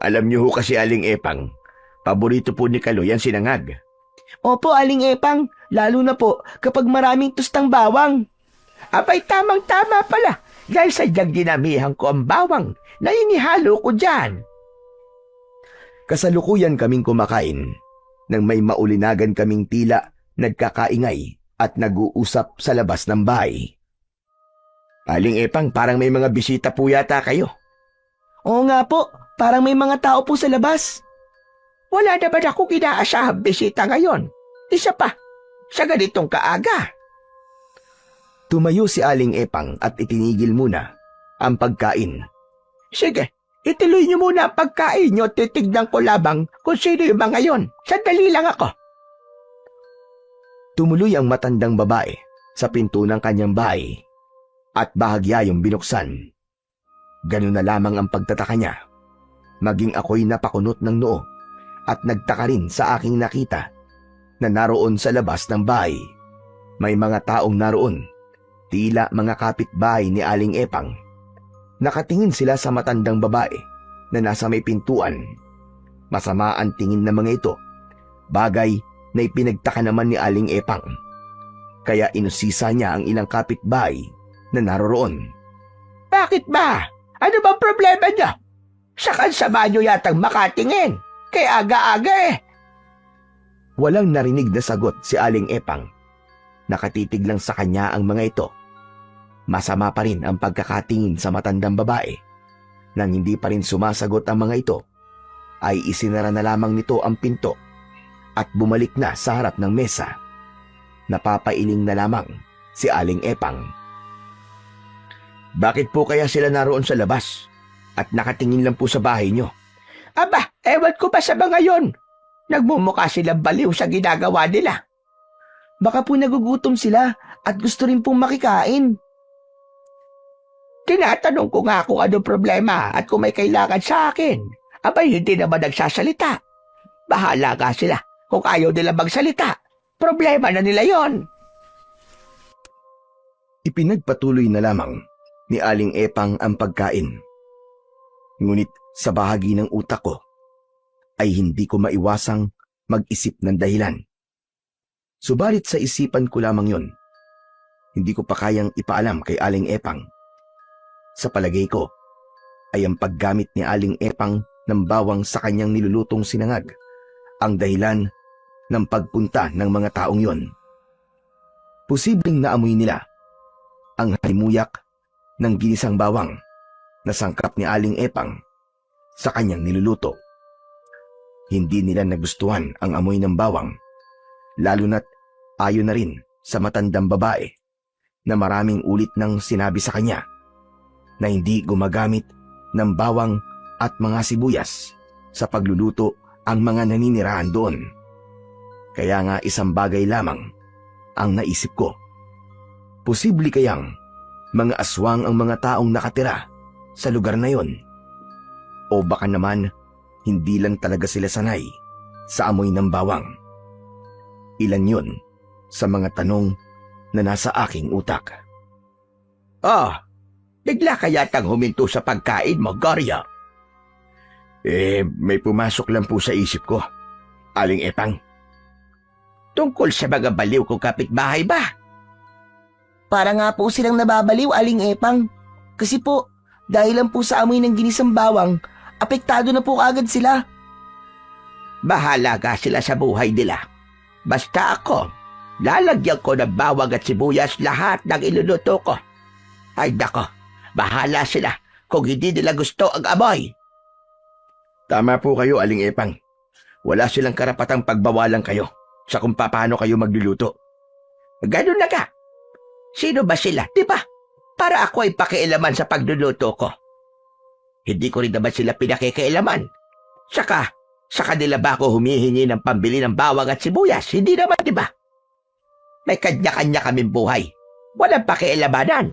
A: Alam niyo ho kasi, Aling Epang, paborito po ni Kaloy ang sinangag.
B: Opo, Aling Epang, lalo na po kapag maraming tustang bawang.
D: Abay, tamang-tama pala, dahil sadyang dinamihan ko ang bawang na inihalo ko dyan.
A: Kasalukuyan kaming kumakain nang may maulinagan kaming tila nagkakaingay at nag-uusap sa labas ng bahay. Aling Epang, parang may mga bisita po yata kayo.
B: Oo nga po, parang may mga tao po sa labas.
D: Wala naman ako inaasahang bisita ngayon. Isa pa, sa ganitong kaaga.
A: Tumayo si Aling Epang at itinigil muna ang pagkain.
D: Sige, ituloy niyo muna ang pagkain niyo at titignan ko labang kung sino yung mga yon. Sandali lang ako.
A: Tumuloy ang matandang babae sa pinto ng kanyang bahay. at bahagya yung binuksan. Ganun na lamang ang pagtataka niya. Maging ako'y napakunot ng noo at nagtaka rin sa aking nakita na naroon sa labas ng bahay. May mga taong naroon, tila mga kapitbahay ni Aling Epang. Nakatingin sila sa matandang babae na nasa may pintuan. Masama ang tingin ng mga ito, bagay na ipinagtaka naman ni Aling Epang. Kaya inusisa niya ang ilang kapitbahay na naroroon.
D: Bakit ba? Ano bang problema niyo? Sakan sama niyo yatang makatingin. Kaya aga-aga eh.
A: Walang narinig na sagot si Aling Epang. Nakatitig lang sa kanya ang mga ito. Masama pa rin ang pagkakatingin sa matandang babae. Nang hindi pa rin sumasagot ang mga ito, ay isinara na lamang nito ang pinto at bumalik na sa harap ng mesa. Napapailing na lamang si Aling Epang. Bakit po kaya sila naroon sa labas at nakatingin lang po sa bahay nyo?
D: Aba, ewan ko ba sa mga yon? Nagmumukha silang baliw sa ginagawa nila.
B: Baka po nagugutom sila at gusto rin pong makikain.
D: Tinatanong ko nga kung ano problema at kung may kailangan sa akin. Abay, hindi naman nagsasalita. Bahala ka sila kung ayaw nila magsalita. Problema na nila yon.
A: Ipinagpatuloy na lamang ni Aling Epang ang pagkain. Ngunit sa bahagi ng utak ko ay hindi ko maiwasang mag-isip ng dahilan. Subalit sa isipan ko lamang yon, hindi ko pa kayang ipaalam kay Aling Epang. Sa palagay ko ay ang paggamit ni Aling Epang ng bawang sa kanyang nilulutong sinangag ang dahilan ng pagpunta ng mga taong yon. Posibleng naamoy nila ang halimuyak ng ginisang bawang na sangkap ni Aling Epang sa kanyang niluluto. Hindi nila nagustuhan ang amoy ng bawang, lalo na't ayon na rin sa matandang babae na maraming ulit nang sinabi sa kanya na hindi gumagamit ng bawang at mga sibuyas sa pagluluto ang mga naninirahan doon. Kaya nga isang bagay lamang ang naisip ko. Posible kayang mga aswang ang mga taong nakatira sa lugar na yon? O baka naman hindi lang talaga sila sanay sa amoy ng bawang. Ilan yon sa mga tanong na nasa aking utak.
D: Bigla ka yatang huminto sa pagkain mo, Goryo.
A: May pumasok lang po sa isip ko, Aling Epang.
D: Tungkol sa mga baliw kong kapitbahay ba?
B: Para nga po silang nababaliw, Aling Epang. Kasi po, dahil lang po sa amoy ng ginisang bawang, apektado na po agad sila.
D: Bahala ka sila sa buhay nila. Basta ako, lalagyan ko ng bawang at sibuyas lahat ng iluluto ko. Ay nako, bahala sila kung hindi nila gusto ang amoy.
A: Tama po kayo, Aling Epang. Wala silang karapatang pagbawalan kayo sa kung paano kayo magluluto.
D: Ganun na ka. Sino ba sila, di ba? Para ako ay pakialaman sa pagluluto ko. Hindi ko rin naman sila pinakikialaman. Saka, sa kanila ba ako humihingi ng pambili ng bawang at sibuyas? Hindi naman, di ba? May kanya-kanya kaming buhay. Walang pakialamanan.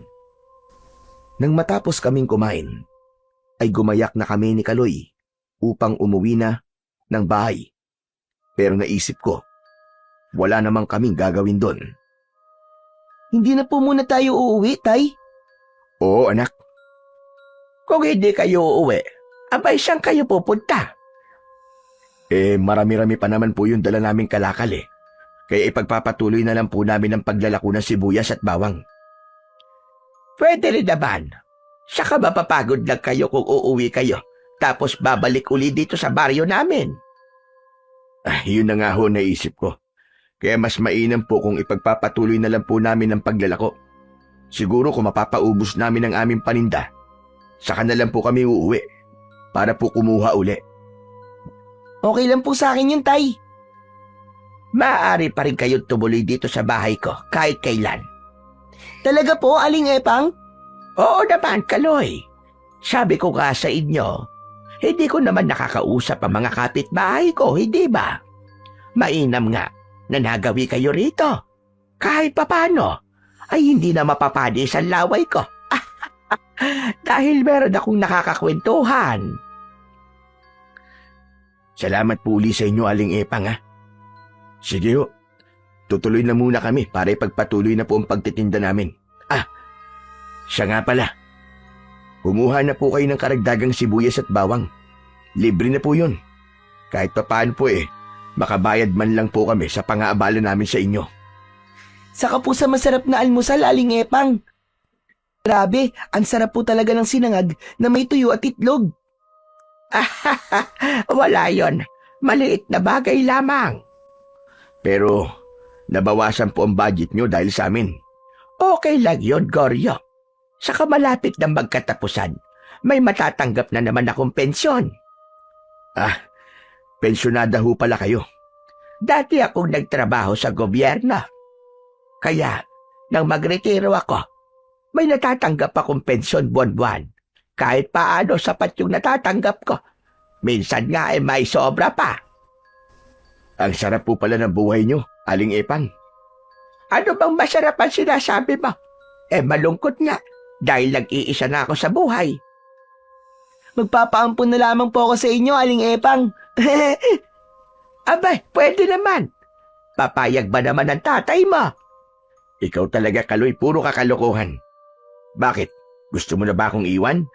A: Nang matapos kaming kumain, ay gumayak na kami ni Kaloy upang umuwi na ng bahay. Pero naisip ko, wala namang kaming gagawin doon.
B: Hindi na po muna tayo uuwi, Tay.
A: Oo, anak.
D: Kung hindi kayo uuwi, abay saan kayo pupunta?
A: Marami-rami pa naman po yung dala naming kalakal eh. Kaya ipagpapatuloy na lang po namin ang paglalako ng sibuyas at bawang.
D: Pwede rin naman. Saka mapapagod lang kayo kung uuwi kayo, tapos babalik uli dito sa baryo namin.
A: Yun na nga ho naisip ko. Kaya mas mainam po kung ipagpapatuloy na lang po namin ang paglalako. Siguro kung mapapaubos namin ang aming paninda, saka na lang po kami uuwi para po kumuha uli.
B: Okay lang po sa akin yun, Tay.
D: Maaari pa rin kayong tumuloy dito sa bahay ko kahit kailan.
B: Talaga po, Aling Epang?
D: Oo naman, Kaloy. Sabi ko nga sa inyo, hindi ko naman nakakausap ang mga kapitbahay ko, hindi ba? Mainam nga na nagawi kayo rito. Kahit papano, ay hindi na mapapanis ang laway ko. Dahil meron akong nakakakwentuhan.
A: Salamat po uli sa inyo, Aling Epang, ha? Sige ho, tutuloy na muna kami para ipagpatuloy na po ang pagtitinda namin. Siya nga pala. Kumuha na po kayo ng karagdagang sibuyas at bawang. Libre na po yun. Kahit papaano po makabayad man lang po kami sa pang-aabala namin sa inyo.
B: Saka po sa masarap na almusal, Aling Epang. Grabe, ang sarap po talaga ng sinangag na may tuyo at itlog.
D: Wala yon. Maliit na bagay lamang.
A: Pero nabawasan po ang budget nyo dahil sa amin.
D: Okay lang yun, Goryo. Saka malapit na magkatapusan, may matatanggap na naman akong pensyon.
A: Pensyonada ho pala kayo.
D: Dati akong nagtrabaho sa gobyerno. Kaya, nang magretiro ako, may natatanggap akong pensyon buwan-buwan. Kahit paano sapat yung natatanggap ko. Minsan nga may sobra pa.
A: Ang sarap po pala ng buhay nyo, Aling Epang.
D: Ano bang masarap ang sinasabi mo? Malungkot nga. Dahil nag-iisa na ako sa buhay.
B: Magpapaampon na lamang po ako sa inyo, Aling Epang.
D: Abay, pwede naman. Papayag ba naman ang tatay mo?
A: Ikaw talaga, Kaloy, puro kakalokohan. Bakit? Gusto mo na ba akong iwan?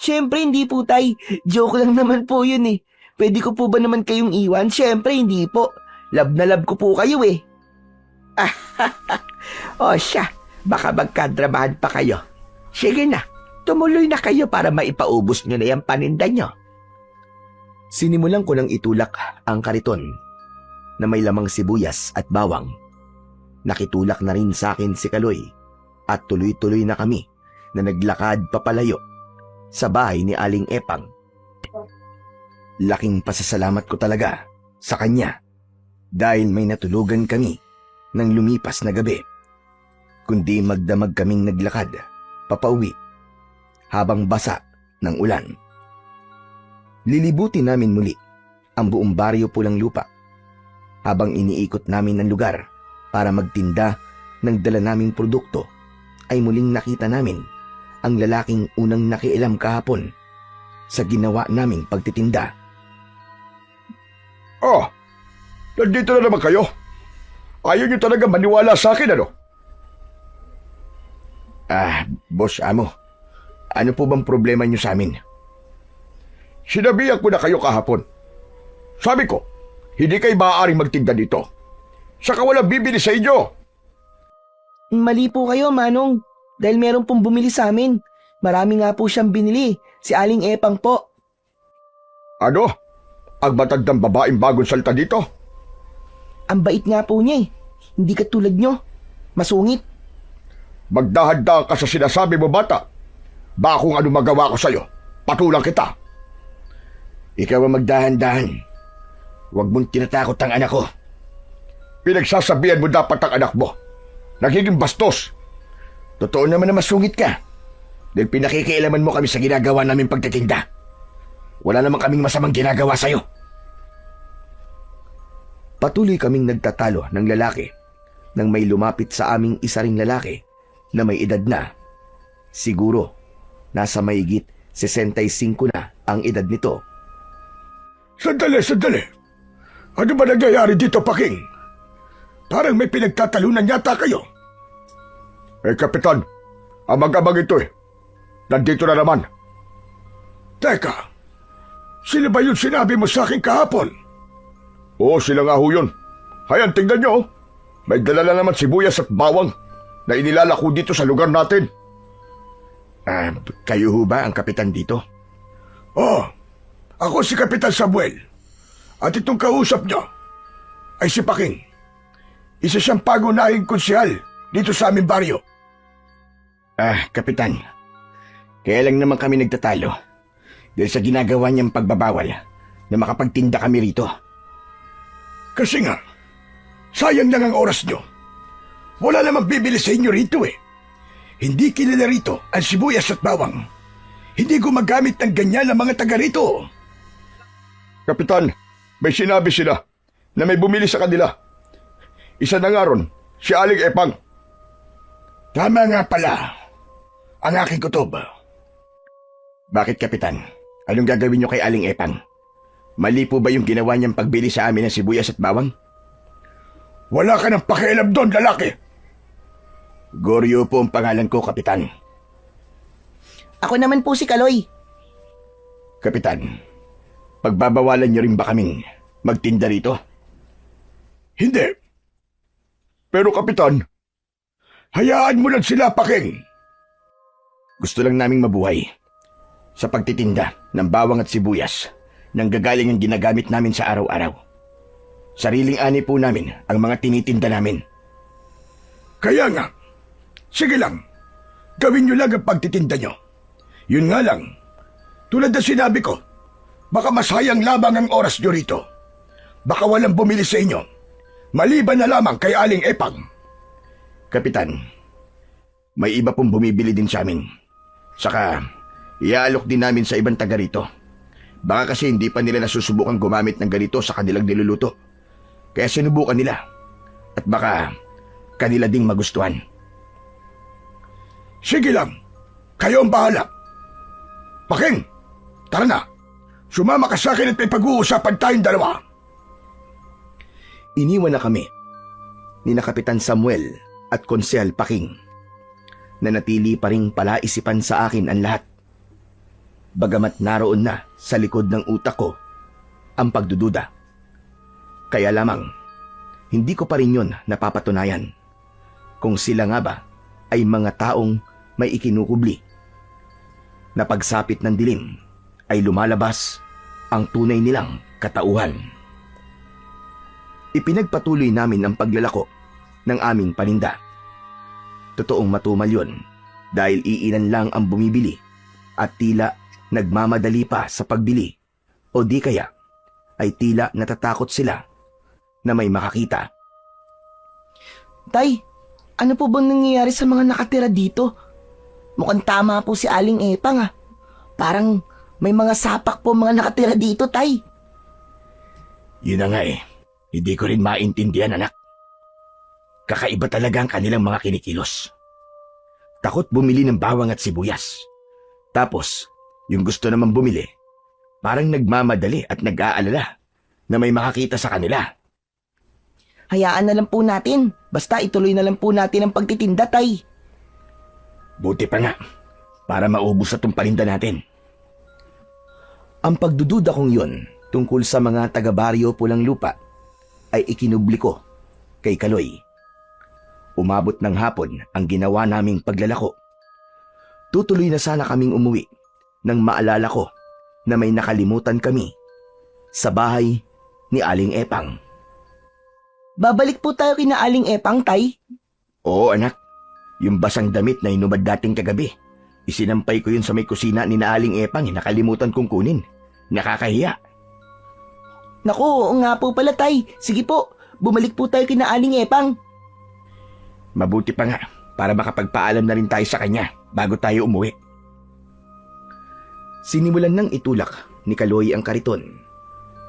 B: Siyempre hindi po, Tay. Joke lang naman po yun eh. Pwede ko po ba naman kayong iwan? Siyempre hindi po. Love na love ko po kayo eh.
D: O siya, baka magkadramahan pa kayo. Sige na, tumuloy na kayo para maipaubos nyo na yung paninda nyo.
A: Sinimulan ko nang itulak ang kariton na may lamang sibuyas at bawang. Nakitulak na rin sa akin si Kaloy at tuloy-tuloy na kami na naglakad papalayo sa bahay ni Aling Epang. Laking pasasalamat ko talaga sa kanya dahil may natulugan kami ng lumipas na gabi, kundi magdamag kaming naglakad papauwi habang basa ng ulan. Lilibutin namin muli ang buong baryo Pulang Lupa habang iniikot namin ang lugar para magtinda ng dala naming produkto ay muling nakita namin ang lalaking unang nakialam kahapon sa ginawa naming pagtitinda.
C: Nandito na naman kayo. Ayaw niyo talaga maniwala sa akin, ano?
A: Boss Amo, ano po bang problema niyo sa amin?
C: Sinabihan ko na kayo kahapon. Sabi ko, hindi kayo maaaring magtinda dito. Saka walang bibili sa inyo.
B: Mali po kayo, Manong. Dahil meron pong bumili sa amin. Marami nga po siyang binili. Si Aling Epang po.
C: Ano? Ang matandang babaeng bagong salta dito?
B: Ang bait nga po niya eh. Hindi katulad nyo. Masungit.
C: Magdahan-dahan ka sa sinasabi mo, bata. Ba kung ano magawa ko sa'yo, patulang kita.
A: Ikaw ang magdahan-dahan. Huwag mong tinatakot ang anak ko.
C: Pinagsasabihan mo dapat ang anak mo. Nagiging bastos.
A: Totoo naman na masungit ka. Dahil pinakikialaman mo kami sa ginagawa namin pagtitinda. Wala naman kaming masamang ginagawa sa'yo. Patuloy kaming nagtatalo ng lalaki nang may lumapit sa aming isa ring lalaki na may edad na. Siguro, nasa mahigit 65 na ang edad nito.
C: Sandali. Ano ba nangyayari dito, Paking? Parang may pinagtatalunan yata kayo. Kapitan, ang mag-amang ito nandito na naman. Teka, sila ba yung sinabi mo sa akin kahapon? Oo, sila nga ho yun. Hayan, tingnan nyo. May dala na naman sibuyas at bawang na inilalako dito sa lugar natin.
A: Kayo ho ba ang kapitan dito?
C: Oo, ako si Kapitan Samuel. At itong kausap nyo ay si Paking. Isa siyang pagunahing konsyal dito sa aming baryo.
A: Kapitan, kaya lang naman kami nagtatalo dahil sa ginagawa niyang pagbabawal na makapagtinda kami rito.
C: Kasi nga, sayang lang ang oras nyo. Wala namang bibili sa inyo rito eh. Hindi kilala rito ang sibuyas at bawang. Hindi gumagamit ng ganyan ang mga taga rito. Kapitan, may sinabi sila na may bumili sa kanila. Isa na nga ron, si Aling Epang. Tama nga pala. ang aking kutob.
A: Bakit, Kapitan? Anong gagawin niyo kay Aling Epang? Mali po ba yung ginawa niyang pagbili sa amin ng sibuyas at bawang?
C: Wala ka ng pakialam doon, lalaki.
A: Goryo po ang pangalan ko, Kapitan.
B: Ako naman po si Kaloy.
A: Kapitan, pagbabawalan niyo rin ba kaming magtinda rito?
C: Hindi. Pero Kapitan, hayaan mo lang sila, Paking.
A: Gusto lang naming mabuhay. Sa pagtitinda ng bawang at sibuyas, nang gagaling ang ginagamit namin sa araw-araw. Sariling ani po namin ang mga tinitinda namin.
C: Kaya nga, sige lang, gawin nyo lang ang pagtitinda nyo. Yun nga lang, tulad na sinabi ko, baka masayang lamang ang oras nyo rito. Baka walang bumili sa inyo, maliban na lamang kay Aling Epang.
A: Kapitan, may iba pong bumibili din sa amin. Saka, iaalok din namin sa ibang taga rito. Baka kasi hindi pa nila nasusubukan gumamit ng ganito sa kanilang niluluto. Kaya sinubukan nila. At baka kanila ding magustuhan.
C: Sige lang, kayo ang bahala. Paking, tara na. Sumama ka sa akin at may pag-uusapan tayong dalawa.
A: Iniwan na kami ni na Kapitan Samuel at Konsehal Paking. Nanatili pa ring palaisipan sa akin ang lahat. Bagamat naroon na sa likod ng utak ko ang pagdududa. Kaya lamang, hindi ko pa rin yun napapatunayan. Kung sila nga ba ay mga taong may ikinukubli. Na pagsapit ng dilim ay lumalabas ang tunay nilang katauhan. Ipinagpatuloy namin ang paglalako ng aming paninda. Totoong matumal yun dahil iilan lang ang bumibili at tila nagmamadali pa sa pagbili o di kaya ay tila natatakot sila na may makakita.
B: Tay, ano po bang nangyayari sa mga nakatira dito? Mukhang tama po si Aling Epang ah. Parang may mga sapak po mga nakatira dito, Tay.
A: Yun na nga eh. Hindi ko rin maintindihan, anak. Kakaiba talaga ang kanilang mga kinikilos. Takot bumili ng bawang at sibuyas. Tapos, yung gusto naman bumili, parang nagmamadali at nag-aalala na may makakita sa kanila.
B: Hayaan na lang po natin. Basta ituloy na lang po natin ang pagtitinda, Tay.
A: Buti pa nga, para maubos na itong paninda natin. Ang pagdududa kong yun tungkol sa mga taga-baryo Pulang Lupa ay ikinubli ko kay Kaloy. Umabot ng hapon ang ginawa naming paglalako. Tutuloy na sana kaming umuwi nang maalala ko na may nakalimutan kami sa bahay ni Aling Epang.
B: Babalik po tayo kina Aling Epang, Tay.
A: Oo, anak. Yung basang damit na inubad dating kagabi. Isinampay ko yun sa may kusina ni na Aling Epang. Nakalimutan kong kunin. Nakakahiya.
B: Naku, oo nga po pala, Tay. Sige po, bumalik po tayo kina Aling Epang.
A: Mabuti pa nga para makapagpaalam na rin tayo sa kanya bago tayo umuwi. Sinimulan nang itulak ni Kaloy ang kariton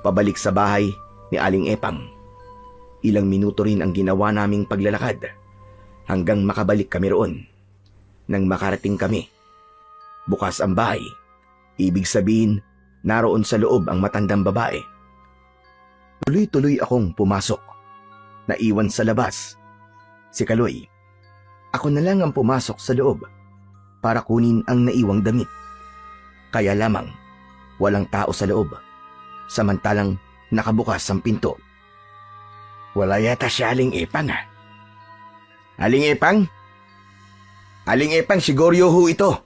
A: pabalik sa bahay ni Aling Epang. Ilang minuto rin ang ginawa naming paglalakad hanggang makabalik kami roon. Nang makarating kami, bukas ang bahay. Ibig sabihin, naroon sa loob ang matandang babae. Tuloy-tuloy akong pumasok. Naiwan sa labas si Kaloy. Ako na lang ang pumasok sa loob para kunin ang naiwang damit. Kaya lamang, walang tao sa loob. Samantalang nakabukas ang pinto. Wala yata si Aling Epang ah. Aling Epang? Aling Epang, siguryo ho ito.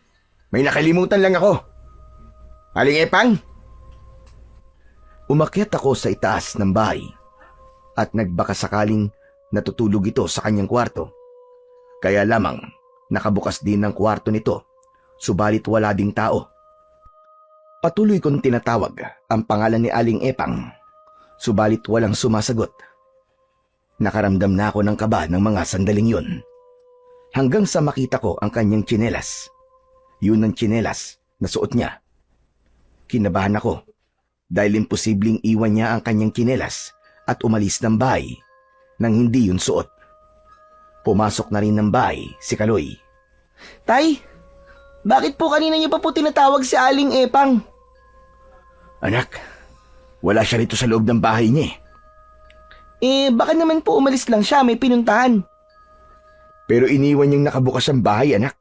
A: May nakalimutan lang ako. Aling Epang? Umakyat ako sa itaas ng bahay at nagbaka sakaling natutulog ito sa kanyang kwarto. Kaya lamang nakabukas din ang kwarto nito, subalit wala ding tao. Patuloy kong tinatawag ang pangalan ni Aling Epang, subalit walang sumasagot. Nakaramdam na ako ng kaba ng mga sandaling yun. Hanggang sa makita ko ang kanyang tsinelas. Yun ang tsinelas na suot niya. Kinabahan ako dahil imposibleng iwan niya ang kanyang tsinelas at umalis ng bahay nang hindi yun suot. Pumasok na rin ng bahay si Kaloy.
B: Tay, Bakit po kanina niyo pa po tinatawag si Aling Epang?
A: Anak, wala siya rito sa loob ng bahay niya
B: Baka naman po umalis lang siya, may pinuntahan.
A: Pero iniwan niyang nakabukas ang bahay, anak.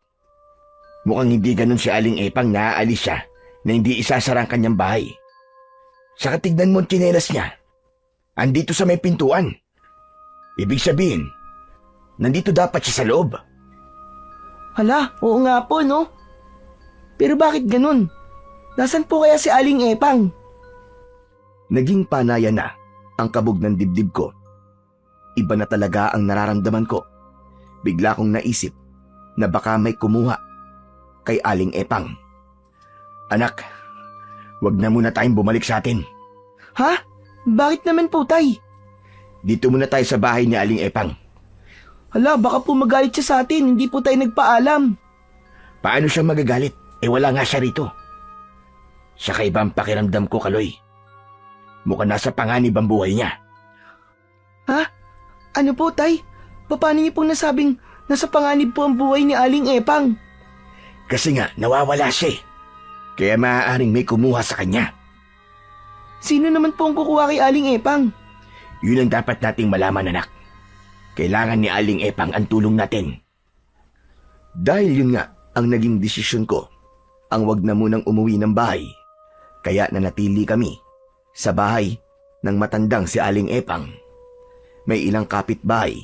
A: Mukhang hindi ganun si Aling Epang na aalis siya na hindi isasara ang kanyang bahay. Saka tignan mo ang tsinelas niya. Andito sa may pintuan. Ibig sabihin, nandito dapat siya sa loob.
B: Hala, oo nga po, no? Pero bakit ganun? Nasaan po kaya si Aling Epang?
A: Naging panaya na ang kabog ng dibdib ko. Iba na talaga ang nararamdaman ko. Bigla kong naisip na baka may kumuha kay Aling Epang. Anak, wag na muna tayong bumalik sa atin.
B: Ha? Bakit naman po, Tay?
A: Dito muna tayo sa bahay ni Aling Epang.
B: Hala, baka po magalit siya sa atin, hindi po tayo nagpaalam.
A: Paano siya magagalit? Wala nga siya rito. Sa kaibang pakiramdam ko, Kaloy. Mukhang nasa panganib ang buhay niya.
B: Ha? Ano po, Tay? Paano niyo pong nasabing nasa panganib po ang buhay ni Aling Epang?
A: Kasi nga, nawawala siya eh. Kaya maaaring may kumuha sa kanya.
B: Sino naman po ang kukuha kay Aling Epang?
A: Yun ang dapat nating malaman, anak. Kailangan ni Aling Epang ang tulong natin. Dahil yun nga ang naging desisyon ko, ang wag na munang umuwi ng bahay. Kaya nanatili kami sa bahay ng matandang si Aling Epang. May ilang kapitbahay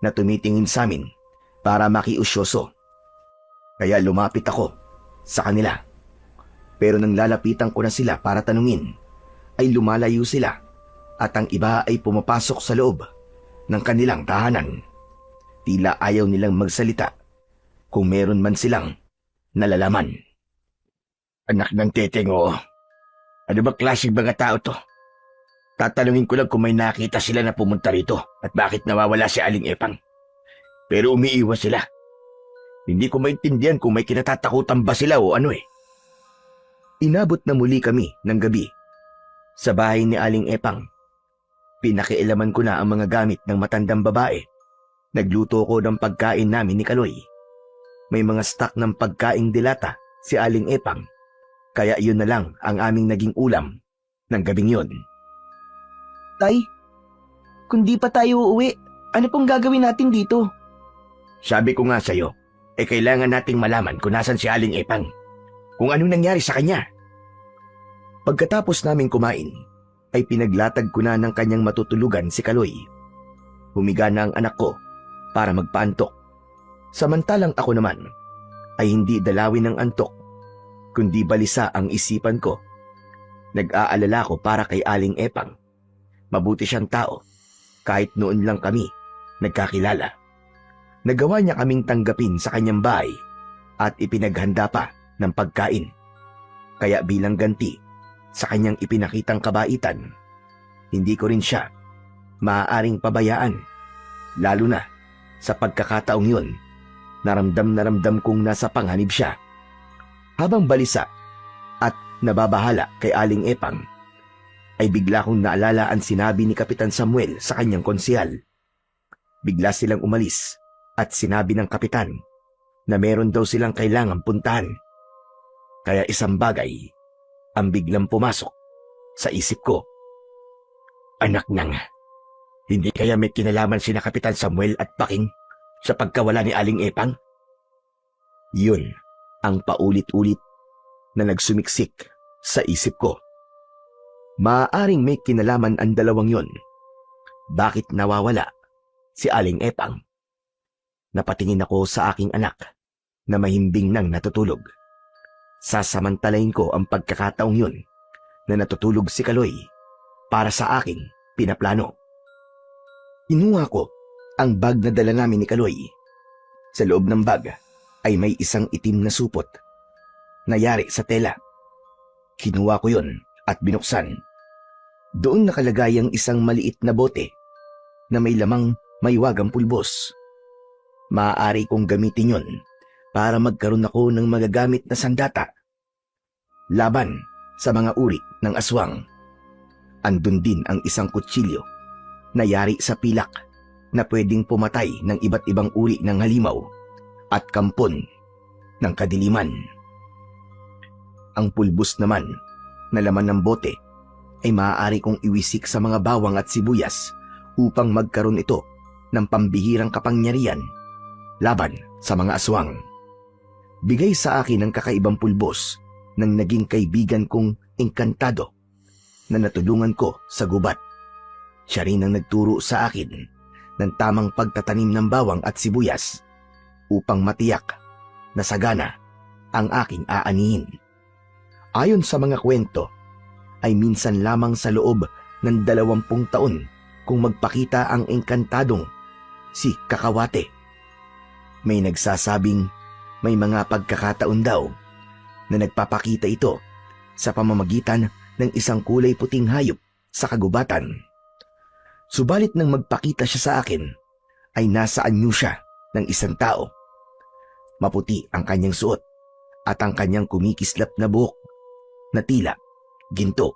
A: na tumitingin sa amin para makiusyoso. Kaya lumapit ako sa kanila. Pero nang lalapitan ko na sila para tanungin, ay lumalayo sila at ang iba ay pumapasok sa loob ng kanilang tahanan. Tila ayaw nilang magsalita kung meron man silang nalalaman. Anak ng teteng, oo. Ano ba klaseng mga tao to? Tatanungin ko lang kung may nakita sila na pumunta rito at bakit nawawala si Aling Epang. Pero umiiwas sila. Hindi ko maintindihan kung may kinatatakutan ba sila o ano eh. Inabot na muli kami ng gabi sa bahay ni Aling Epang. Pinakialaman ko na ang mga gamit ng matandang babae. Nagluto ko ng pagkain namin ni Kaloy. May mga stock ng pagkaing dilata si Aling Epang. Kaya yun na lang ang aming naging ulam ng gabing yun.
B: Tay, kung di pa tayo uuwi, ano pong gagawin natin dito?
A: Sabi ko nga sa'yo, kailangan nating malaman kung nasan si Aling Epang. Kung anong nangyari sa kanya. Pagkatapos naming kumain, ay pinaglatag ko na ng kanyang matutulugan si Kaloy. Humiga na ang anak ko para magpaantok. Samantalang ako naman ay hindi dalawin ng antok, kundi balisa ang isipan ko. Nag-aalala ko para kay Aling Epang. Mabuti siyang tao, kahit noon lang kami nagkakilala. Nagawa niya kaming tanggapin sa kanyang bahay at ipinaghanda pa ng pagkain. Kaya bilang ganti sa kanyang ipinakitang kabaitan, hindi ko rin siya maaaring pabayaan. Lalo na sa pagkakataong yun, naramdam kong nasa panganib siya. Habang balisa at nababahala kay Aling Epang, ay bigla kong naalala ang sinabi ni Kapitan Samuel sa kanyang konsehal. Bigla silang umalis at sinabi ng kapitan na meron daw silang kailangang puntahan. Kaya isang bagay ang biglang pumasok sa isip ko. Anak nang, hindi kaya may kinalaman sina Kapitan Samuel at Paking sa pagkawala ni Aling Epang? Yun ang paulit-ulit na nagsumiksik sa isip ko. Maaaring may kinalaman ang dalawang yon. Bakit nawawala si Aling Epang? Napatingin ako sa aking anak na mahimbing nang natutulog. Sasamantalain ko ang pagkakataong yun na natutulog si Kaloy para sa aking pinaplano. Inuha ko ang bag na dala namin ni Kaloy. Sa loob ng bag ay may isang itim na supot na yari sa tela. Kinuha ko yun at binuksan. Doon nakalagay ang isang maliit na bote na may lamang maywagang pulbos. Maaari kong gamitin yun para magkaroon ako ng magagamit na sandata laban sa mga uri ng aswang. Andun din ang isang kutsilyo na yari sa pilak na pwedeng pumatay ng iba't ibang uri ng halimaw at kampon ng kadiliman. Ang pulbos naman na laman ng bote ay maaari kong iwisik sa mga bawang at sibuyas upang magkaroon ito ng pambihirang kapangyarihan laban sa mga aswang. Bigay sa akin ng kakaibang pulbos ng naging kaibigan kong engkantado na natulungan ko sa gubat. Siya rin ang nagturo sa akin ng tamang pagtatanim ng bawang at sibuyas upang matiyak na sagana ang aking aanihin. Ayon sa mga kwento, ay minsan lamang sa loob ng 20 taon kung magpakita ang engkantadong si Kakawate. May nagsasabing may mga pagkakataon daw na nagpapakita ito sa pamamagitan ng isang kulay puting hayop sa kagubatan. Subalit nang magpakita siya sa akin, ay nasa anyo siya ng isang tao. Maputi ang kanyang suot at ang kanyang kumikislap na buhok na tila ginto.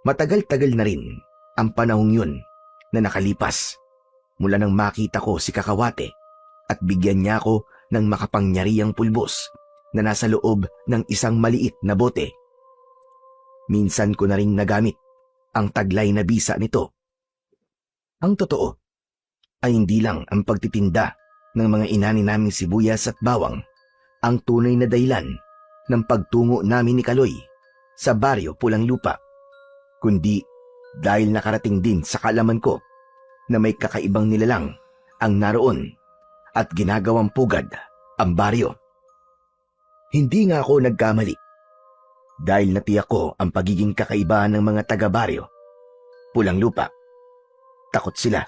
A: Matagal-tagal na rin ang panahong yun na nakalipas mula nang makita ko si Kakawate at bigyan niya ako ng makapangyarihang pulbos na nasa loob ng isang maliit na bote. Minsan ko na rin nagamit ang taglay na bisa nito. Ang totoo ay hindi lang ang pagtitinda ng mga inani naming sibuyas at bawang ang tunay na dahilan ng pagtungo namin ni Kaloy sa baryo Pulang Lupa, kundi dahil nakarating din sa kaalaman ko na may kakaibang nilalang ang naroon at ginagawang pugad ang baryo. Hindi nga ako nagkamali dahil natiyak ko ang pagiging kakaiba ng mga taga-baryo Pulang Lupa. Takot sila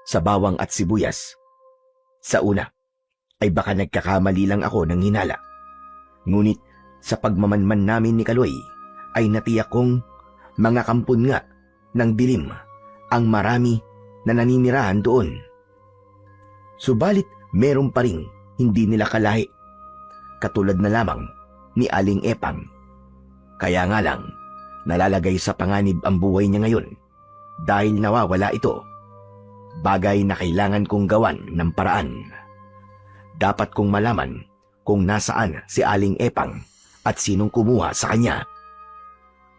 A: sa bawang at sibuyas. Sa una ay baka nagkakamali lang ako ng hinala. Ngunit sa pagmamanman namin ni Kaloy ay natiyak kong mga kampon nga ng dilim ang marami na naninirahan doon. Subalit meron pa ring hindi nila kalahi, katulad na lamang ni Aling Epang. Kaya nga lang nalalagay sa panganib ang buhay niya ngayon dahil nawawala ito. Bagay na kailangan kong gawan ng paraan. Dapat kong malaman kung nasaan si Aling Epang at sinong kumuha sa kanya.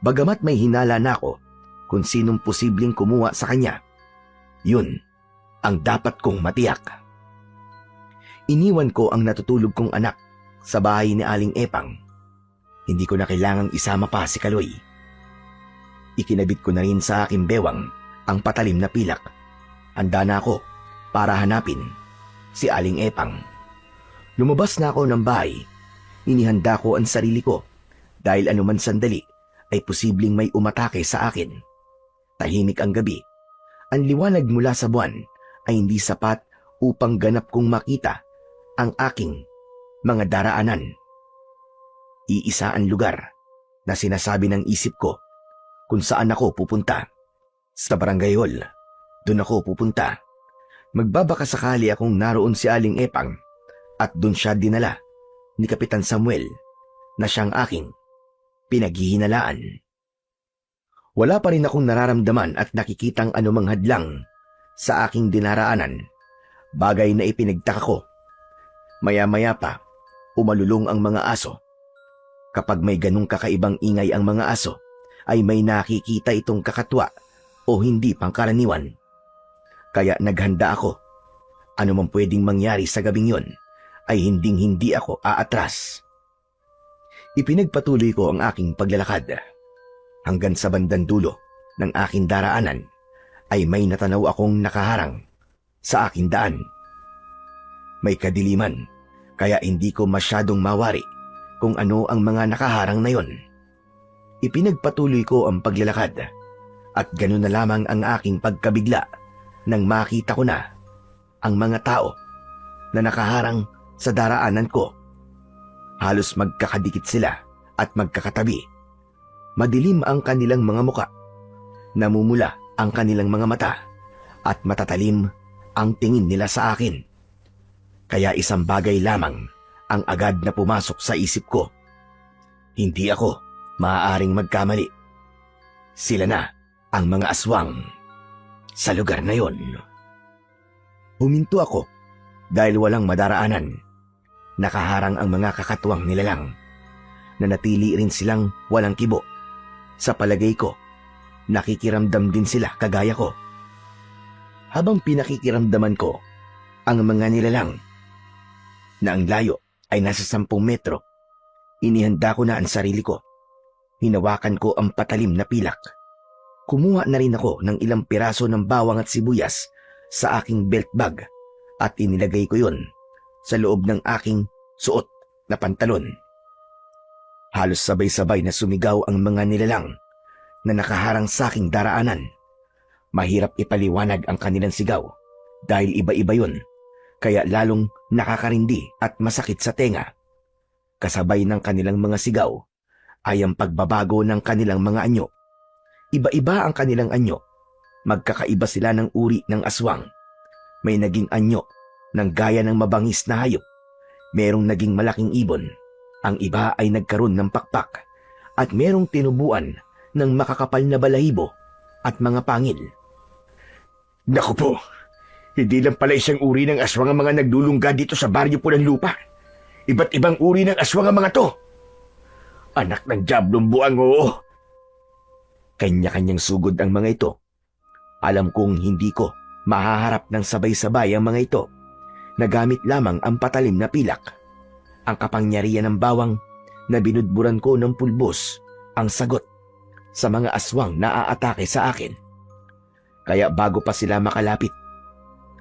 A: Bagamat may hinala na ako kung sinong posibleng kumuha sa kanya, yun ang dapat kong matiyak. Iniwan ko ang natutulog kong anak sa bahay ni Aling Epang. Hindi ko na kailangang isama pa si Kaloy. Ikinabit ko na rin sa aking bewang ang patalim na pilak. Handa na ako para hanapin si Aling Epang. Lumabas na ako ng bahay. Inihanda ko ang sarili ko dahil anuman sandali ay posibleng may umatake sa akin. Tahimik ang gabi. Ang liwanag mula sa buwan ay hindi sapat upang ganap kong makita ang aking mga daraanan. Iisa ang lugar na sinasabi ng isip ko kung saan ako pupunta. Sa barangay hall, doon ako pupunta. Magbabaka sakali akong naroon si Aling Epang at doon siya dinala ni Kapitan Samuel na siyang aking pinaghihinalaan. Wala pa rin akong nararamdaman at nakikitang anumang hadlang sa aking dinaraanan, bagay na ipinagtaka ko. Maya-maya pa, umalulong ang mga aso. Kapag may ganong kakaibang ingay ang mga aso, ay may nakikita itong kakatwa o hindi pangkaraniwan. Kaya naghanda ako. Ano man pwedeng mangyari sa gabing yon, ay hinding-hindi ako aatras. Ipinagpatuloy ko ang aking paglalakad. Hanggang sa bandang dulo ng aking daraanan ay may natanaw akong nakaharang sa aking daan. May kadiliman, kaya hindi ko masyadong mawari kung ano ang mga nakaharang na yon. Ipinagpatuloy ko ang paglalakad at ganoon na lamang ang aking pagkabigla nang makita ko na ang mga tao na nakaharang sa daraanan ko. Halos magkakadikit sila at magkakatabi. Madilim ang kanilang mga muka, namumula ang kanilang mga mata at matatalim ang tingin nila sa akin. Kaya isang bagay lamang ang agad na pumasok sa isip ko. Hindi ako maaaring magkamali. Sila na ang mga aswang sa lugar na yon. Huminto ako dahil walang madaraanan. Nakaharang ang mga kakatuwang nilalang. Nanatili rin silang walang kibo. Sa palagay ko, nakikiramdam din sila kagaya ko. Habang pinakikiramdaman ko ang mga nilalang na ang layo ay nasa 10 metro, inihanda ko na ang sarili ko. Hinawakan ko ang patalim na pilak. Kumuha na rin ako ng ilang piraso ng bawang at sibuyas sa aking belt bag at inilagay ko yon sa loob ng aking suot na pantalon. Halos sabay-sabay na sumigaw ang mga nilalang na nakaharang sa aking daraanan. Mahirap ipaliwanag ang kanilang sigaw dahil iba-iba yun, kaya lalong nakakarindi at masakit sa tenga. Kasabay ng kanilang mga sigaw ay ang pagbabago ng kanilang mga anyo. Iba-iba ang kanilang anyo. Magkakaiba sila ng uri ng aswang. May naging anyo ng gaya ng mabangis na hayop. Merong naging malaking ibon. Ang iba ay nagkaroon ng pakpak at merong tinubuan ng makakapal na balahibo at mga pangil.
C: Naku po, hindi lang pala isang uri ng aswang ang mga naglulungga dito sa baryo Pulang Lupa. Iba't ibang uri ng aswang ang mga to. Anak ng diablong buang, oo.
A: Kanya-kanyang sugod ang mga ito. Alam kong hindi ko mahaharap ng sabay-sabay ang mga ito. Nagamit lamang ang patalim na pilak. Ang kapangyarihan ng bawang na binudburan ko ng pulbos ang sagot sa mga aswang na aatake sa akin. Kaya bago pa sila makalapit,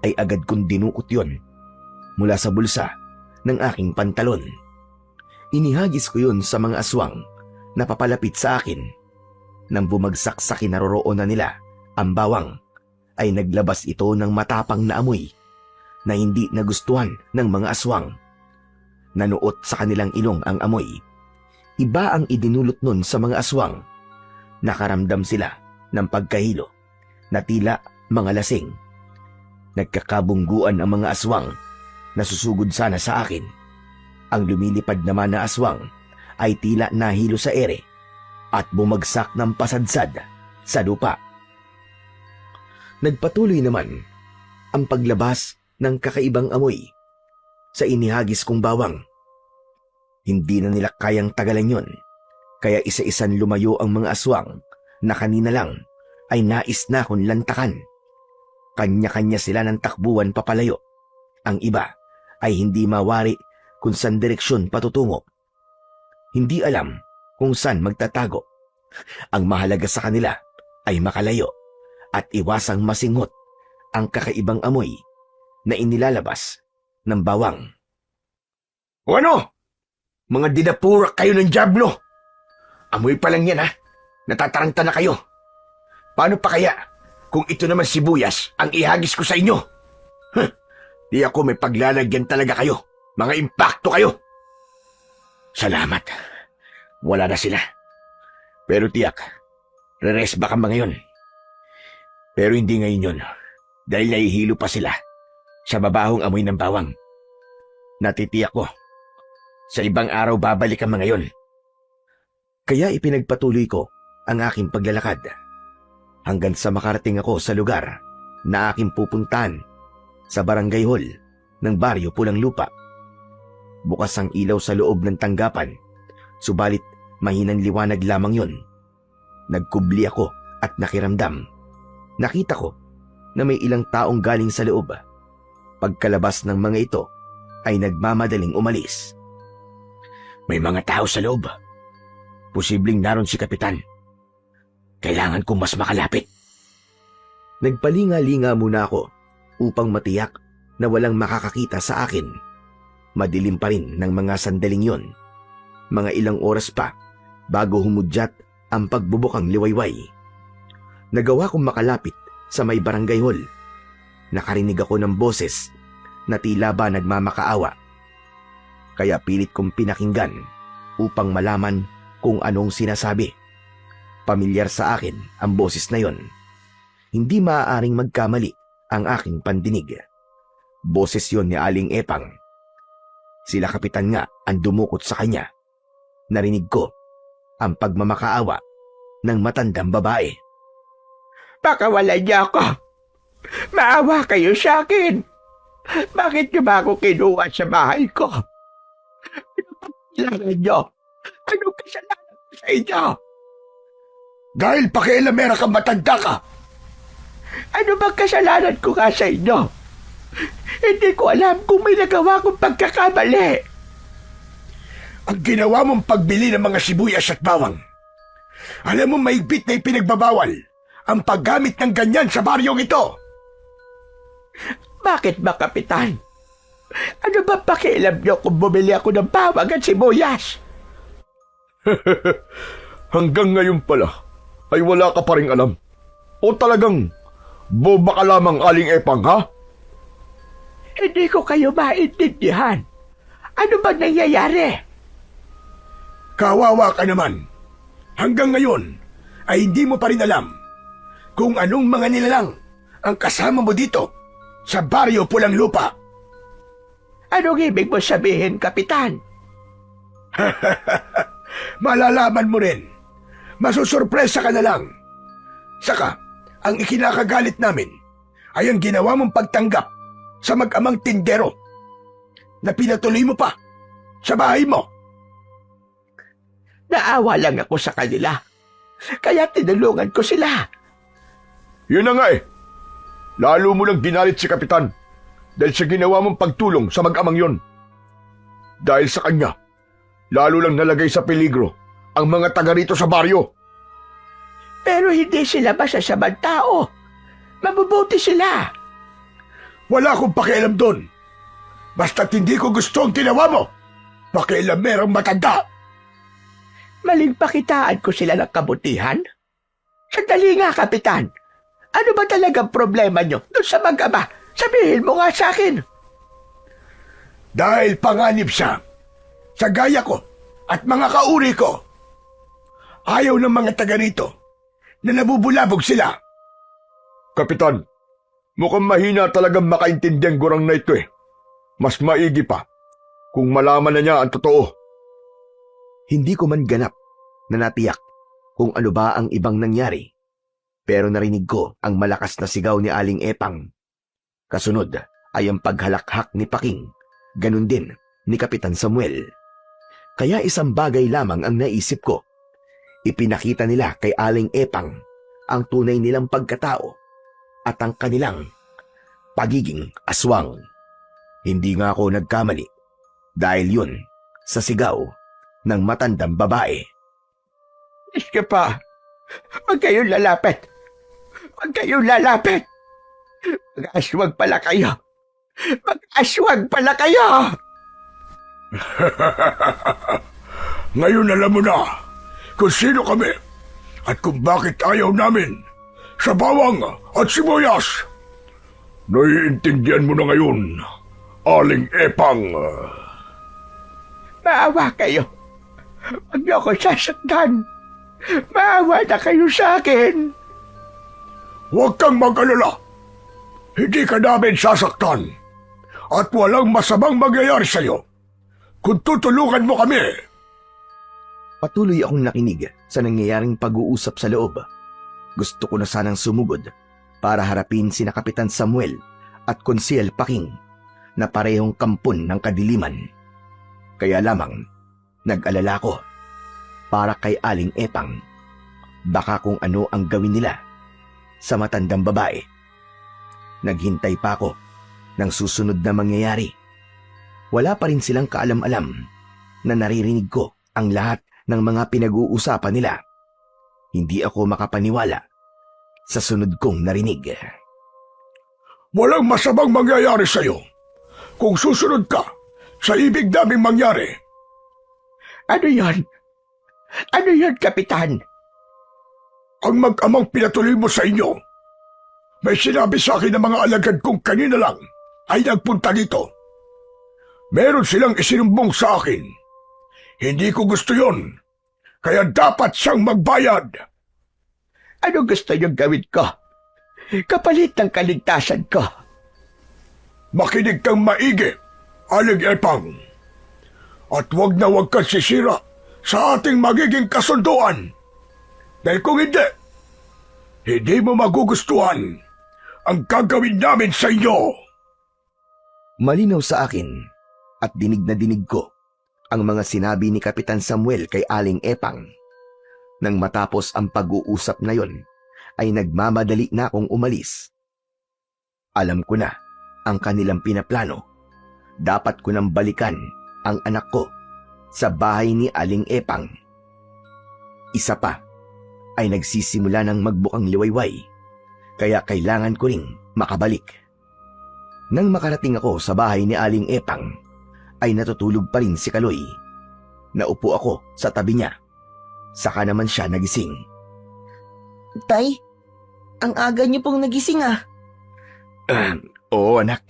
A: ay agad kong dinukot yon mula sa bulsa ng aking pantalon. Inihagis ko yon sa mga aswang na papalapit sa akin. Nang bumagsak sa kinaroroonan nila ang bawang, ay naglabas ito ng matapang na amoy na hindi nagustuhan ng mga aswang. Nanuot sa kanilang ilong ang amoy. Iba ang idinulot nun sa mga aswang. Nakaramdam sila ng pagkahilo na tila mga lasing. Nagkakabungguan ang mga aswang na susugod sana sa akin. Ang lumilipad naman na aswang ay tila nahilo sa ere at bumagsak ng pasadsad sa lupa. Nagpatuloy naman ang paglabas ng kakaibang amoy sa inihagis kong bawang. Hindi na nila kayang tagalan yon, kaya isa-isan lumayo ang mga aswang na kanina lang ay nais na akong lantakan. Kanya-kanya sila ng takbuhan papalayo. Ang iba ay hindi mawari kung saan direksyon patutungo. Hindi alam kung saan magtatago. Ang mahalaga sa kanila ay makalayo at iwasang masinghot ang kakaibang amoy na inilalabas ng bawang.
C: O ano? Mga dinapurak kayo ng diablo! Amoy pa lang yan, ha? Natataranta na kayo. Paano pa kaya kung ito naman sibuyas ang ihagis ko sa inyo? Di ako may paglalagyan talaga kayo. Mga impakto kayo. Salamat. Wala na sila. Pero tiyak, re-rest baka mga yun. Pero hindi ngayon yun. Dahil nahihilo pa sila sa mabahong amoy ng bawang. Natitiyak ko, sa ibang araw babalik ang mga yun.
A: Kaya ipinagpatuloy ko ang aking paglalakad hanggang sa makarating ako sa lugar na aking pupuntahan, sa barangay hall ng baryo Pulang Lupa. Bukas ang ilaw sa loob ng tanggapan, subalit mahinang liwanag lamang yon. Nagkubli ako at nakiramdam. Nakita ko na may ilang taong galing sa loob. Pagkalabas ng mga ito ay nagmamadaling umalis.
C: May mga tao sa loob. Posibleng naroon si Kapitan. Kailangan kong mas makalapit.
A: Nagpalinga-linga muna ako upang matiyak na walang makakakita sa akin. Madilim pa rin ng mga sandaling yon. Mga ilang oras pa bago humudyat ang pagbubukang liwayway. Nagawa kong makalapit sa may barangay hall. Nakarinig ako ng boses na tila ba nagmamakaawa. Kaya pilit kong pinakinggan upang malaman kung anong sinasabi. Pamilyar sa akin ang boses na yon. Hindi maaaring magkamali ang aking pandinig. Boses yon ni Aling Epang. Sila Kapitan nga ang dumukot sa kanya. Narinig ko ang pagmamakaawa ng matandang babae.
D: Pakawalan niya ako. Maawa kayo sa akin. Bakit niyo ba ako kinuha sa bahay ko? Kailangan niyo. Ano sa inyo?
C: Dahil pakialamera kang matanda ka.
D: Ano bang kasalanan ko nga sa inyo? Hindi ko alam kung may nagawa kong pagkakamali.
C: Ang ginawa mong pagbili ng mga sibuyas at bawang. Alam mo mahigpit na ipinagbabawal ang paggamit ng ganyan sa baryong ito.
D: Bakit ba, Kapitan? Ano ba pakialam niyo kung bumili ako ng bawang at sibuyas?
C: Hanggang ngayon pala ay wala ka pa ring alam. O talagang boba ka lamang, Aling Epang, ha?
D: Hindi ko kayo maintindihan. Ano ba nangyayari?
C: Kawawa ka naman. Hanggang ngayon ay hindi mo pa rin alam kung anong mga nilalang ang kasama mo dito sa baryo Pulang Lupa.
D: Anong ibig mo sabihin, Kapitan?
C: Malalaman mo rin. Masusurpresa ka na lang. Saka, ang ikinakagalit namin ay ang ginawa mong pagtanggap sa mag-amang tindero na pinatuloy mo pa sa bahay mo.
D: Naawa lang ako sa kanila. Kaya tinulungan ko sila.
C: Yun na nga eh. Lalo mo lang ginalit si Kapitan dahil sa ginawa mong pagtulong sa mag-amang yon. Dahil sa kanya, lalo lang nalagay sa peligro ang mga taga rito sa baryo.
D: Pero hindi sila masasamang tao. Mabubuti sila.
C: Wala akong pakialam doon. Basta't hindi ko gusto ang ginawa mo. Pakialam merong matanda.
D: Maling pakitaan ko sila ng kabutihan? Sandali nga, Kapitan. Ano ba talagang problema nyo doon sa mag-ama? Sabihin mo nga sa akin.
C: Dahil panganib siya sa gaya ko at mga kauri ko. Ayaw ng mga taga rito na nabubulabog sila. Kapitan, mukhang mahina talagang makaintindihan gurang na ito eh. Mas maigi pa kung malaman na niya ang totoo.
A: Hindi ko man ganap na natiyak kung ano ba ang ibang nangyari, pero narinig ko ang malakas na sigaw ni Aling Epang. Kasunod ay ang paghalakhak ni Paking, ganun din ni Kapitan Samuel. Kaya isang bagay lamang ang naisip ko. Ipinakita nila kay Aling Epang ang tunay nilang pagkatao at ang kanilang pagiging aswang. Hindi nga ako nagkamali dahil yun sa sigaw ng matandang babae.
D: Iska pa. Huwag kayong lalapit. Huwag kayong lalapit. Mag-aswag pala kayo. Mag-aswag pala kayo.
C: Ngayon alam mo na kung sino kami at kung bakit ayaw namin sa bawang at sibuyas. Naiintindihan mo na ngayon, Aling Epang.
D: Maawa kayo. Huwag niyo ako sasaktan. Maawa na kayo sa akin.
C: Huwag kang mag-alala. Hindi ka namin sasaktan. At walang masamang mangyayari sa'yo kung tutulungan mo kami.
A: Patuloy akong nakinig sa nangyayaring pag-uusap sa loob. Gusto ko na sanang sumugod para harapin sina Kapitan Samuel at Konsyel Paking na parehong kampon ng kadiliman. Kaya lamang, nag-alala ko para kay Aling Epang. Baka kung ano ang gawin nila sa matandang babae. Naghintay pa ako ng susunod na mangyayari. Wala pa rin silang kaalam-alam na naririnig ko ang lahat ng mga pinag-uusapan nila. Hindi ako makapaniwala sa sunod kong narinig.
C: Walang masamang mangyayari sa'yo kung susunod ka sa ibig naming mangyari.
D: Ano yon? Ano yon, Kapitan?
C: Ang mag-amang pinatuloy mo sa inyo. May sinabi sa akin ng mga alagad kong kanina lang ay nagpunta dito. Meron silang isinumbong sa akin. Hindi ko gusto yon. Kaya dapat siyang magbayad.
D: Ano gusto niyong gawin ko? Kapalit ng kaligtasan ko.
C: Makinig kang maigi, Aling Epang. At wag na wag kang sisira sa ating magiging kasunduan. Dahil kung hindi mo magugustuhan ang gagawin namin sa inyo.
A: Malinaw sa akin at dinig na dinig ko ang mga sinabi ni Kapitan Samuel kay Aling Epang. Nang matapos ang pag-uusap na yon, ay nagmamadali na akong umalis. Alam ko na ang kanilang pinaplano. Dapat ko nang balikan ang anak ko sa bahay ni Aling Epang. Isa pa ay nagsisimula ng magbukang liwayway, kaya kailangan ko ring makabalik. Nang makarating ako sa bahay ni Aling Epang, ay natutulog pa rin si Kaloy. Naupo ako sa tabi niya. Saka naman siya nagising.
B: Tay, ang aga niyo pong nagising ah.
A: Oo anak.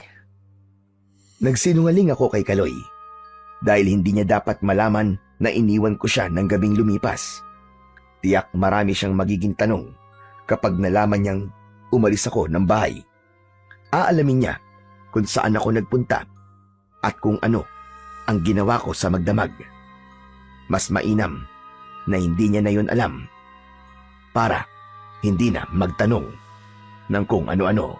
A: Nagsinungaling ako kay Kaloy dahil hindi niya dapat malaman na iniwan ko siya ng gabing lumipas. Tiyak marami siyang magiging tanong kapag nalaman niyang umalis ako ng bahay. Aalamin niya kung saan ako nagpunta at kung ano ang ginawa ko sa magdamag. Mas mainam na hindi niya na yun alam para hindi na magtanong ng kung ano-ano.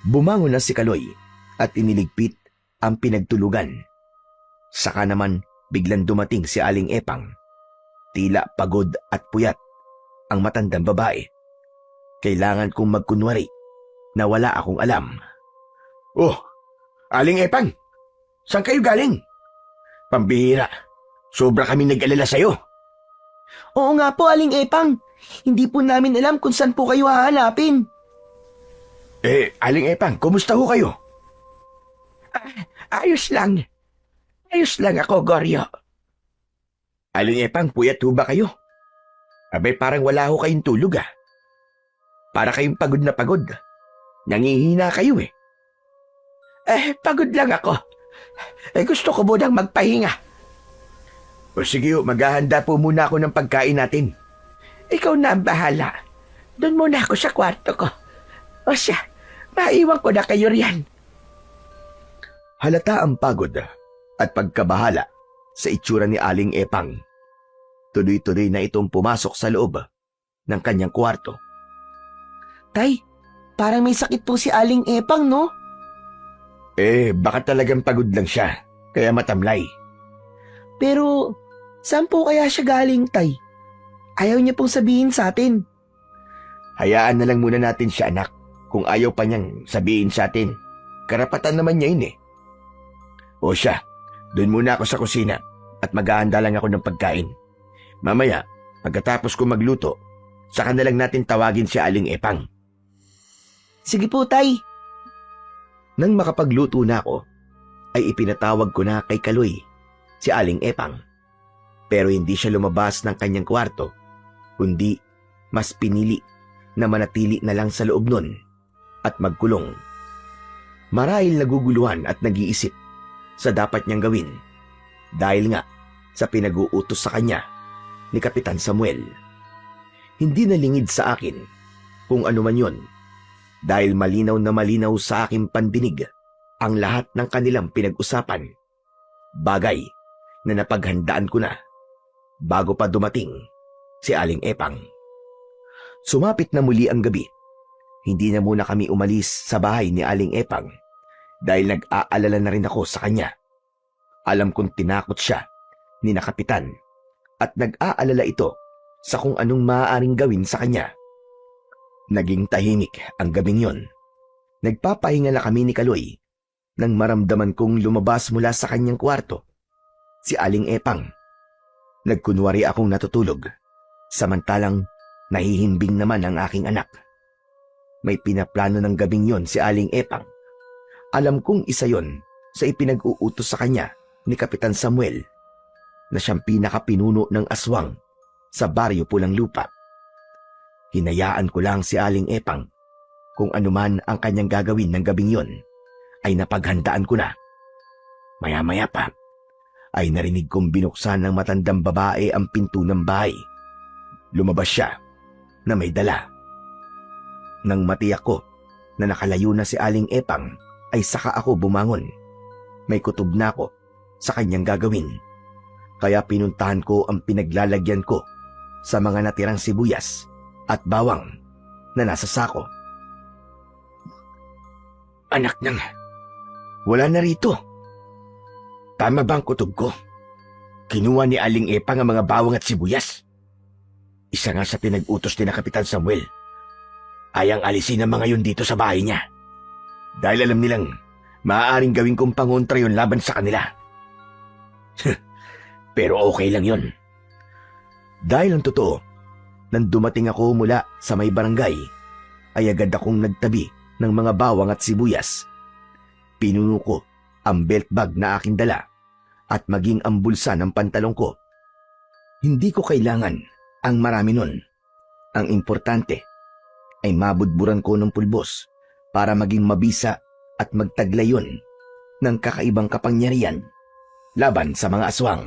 A: Bumangon na si Kaloy at iniligpit ang pinagtulugan. Saka naman biglang dumating si Aling Epang. Tila pagod at puyat ang matandang babae. Kailangan kong magkunwari na wala akong alam.
C: Oh, Aling Epang, saan kayo galing? Pambihira, sobra kami nag-alala sa'yo.
B: Oo nga po, Aling Epang. Hindi po namin alam kung saan po kayo hahanapin.
C: Aling Epang, kumusta ho kayo?
D: Ayos lang. Ayos lang ako, Goryo.
C: Aling Epang, puyat ho ba kayo? Abay, parang wala ho kayong tulog ah. Para kayong pagod na pagod. Nangihina kayo eh.
D: Pagod lang ako. Gusto ko munang magpahinga.
C: O sige ho, maghahanda po muna ako ng pagkain natin.
D: Ikaw na ang bahala. Doon muna ako sa kwarto ko. O siya, maiwan ko na kayo riyan.
A: Halata ang pagod at pagkabahala sa itsura ni Aling Epang. Tuloy-tuloy na itong pumasok sa loob ng kanyang kwarto.
B: Tay, parang may sakit po si Aling Epang, no?
C: Baka talagang pagod lang siya, kaya matamlay.
B: Pero, saan po kaya siya galing, Tay? Ayaw niya pong sabihin sa atin.
C: Hayaan na lang muna natin siya, anak. Kung ayaw pa niyang sabihin sa atin, karapatan naman niya yun eh. O siya, doon muna ako sa kusina at maghahanda lang ako ng pagkain. Mamaya, pagkatapos ko magluto, saka na lang natin tawagin si Aling Epang.
B: Sige po, Tay.
A: Nang makapagluto na ako, ay ipinatawag ko na kay Kaloy si Aling Epang. Pero hindi siya lumabas ng kanyang kwarto, kundi mas pinili na manatili na lang sa loob nun at magkulong. Marahil naguguluhan at nag-iisip sa dapat niyang gawin dahil nga sa pinag-uutos sa kanya ni Kapitan Samuel. Hindi nalingid sa akin kung ano man yon dahil malinaw na malinaw sa aking pandinig ang lahat ng kanilang pinag-usapan. Bagay na napaghandaan ko na bago pa dumating si Aling Epang. Sumapit na muli ang gabi. Hindi na muna kami umalis sa bahay ni Aling Epang dahil nag-aalala na rin ako sa kanya. Alam kong tinakot siya ni na Kapitan at nag-aalala ito sa kung anong maaaring gawin sa kanya. Naging tahimik ang gabing yon. Nagpapahinga na kami ni Kaloy nang maramdaman kong lumabas mula sa kanyang kwarto si Aling Epang. Nagkunwari akong natutulog, samantalang nahihimbing naman ang aking anak. May pinaplano ng gabing yon si Aling Epang. Alam kong isa yon sa ipinag-uutos sa kanya ni Kapitan Samuel na siyang pinakapinuno ng aswang sa baryo Pulang Lupa. Hinayaan ko lang si Aling Epang. Kung anuman ang kanyang gagawin ng gabing yon ay napaghandaan ko na. Maya-maya pa ay narinig kong binuksan ng matandang babae ang pinto ng bahay. Lumabas siya na may dala. Nang matiyak ko na nakalayo na si Aling Epang ay saka ako bumangon. May kutob na ako sa kanyang gagawin. Kaya pinuntahan ko ang pinaglalagyan ko sa mga natirang sibuyas at bawang na nasa sako.
C: Anak nang, wala na rito. Tama ba ang kutob ko? Kinuha ni Aling Epang ang mga bawang at sibuyas?
A: Isa nga sa pinag-utos ni na Kapitan Samuel ay ang alisin ang mga yun dito sa bahay niya. Dahil alam nilang maaaring gawin kong pangontra yun laban sa kanila. Pero okay lang yun. Dahil ang totoo, nang dumating ako mula sa may barangay, ay agad akong nagtabi ng mga bawang at sibuyas. Pinuno ko ang belt bag na aking dala at maging ang bulsa ng pantalong ko. Hindi ko kailangan ang marami nun. Ang importante ay mabudburan ko ng pulbos para maging mabisa at magtaglay yun ng kakaibang kapangyarihan laban sa mga aswang.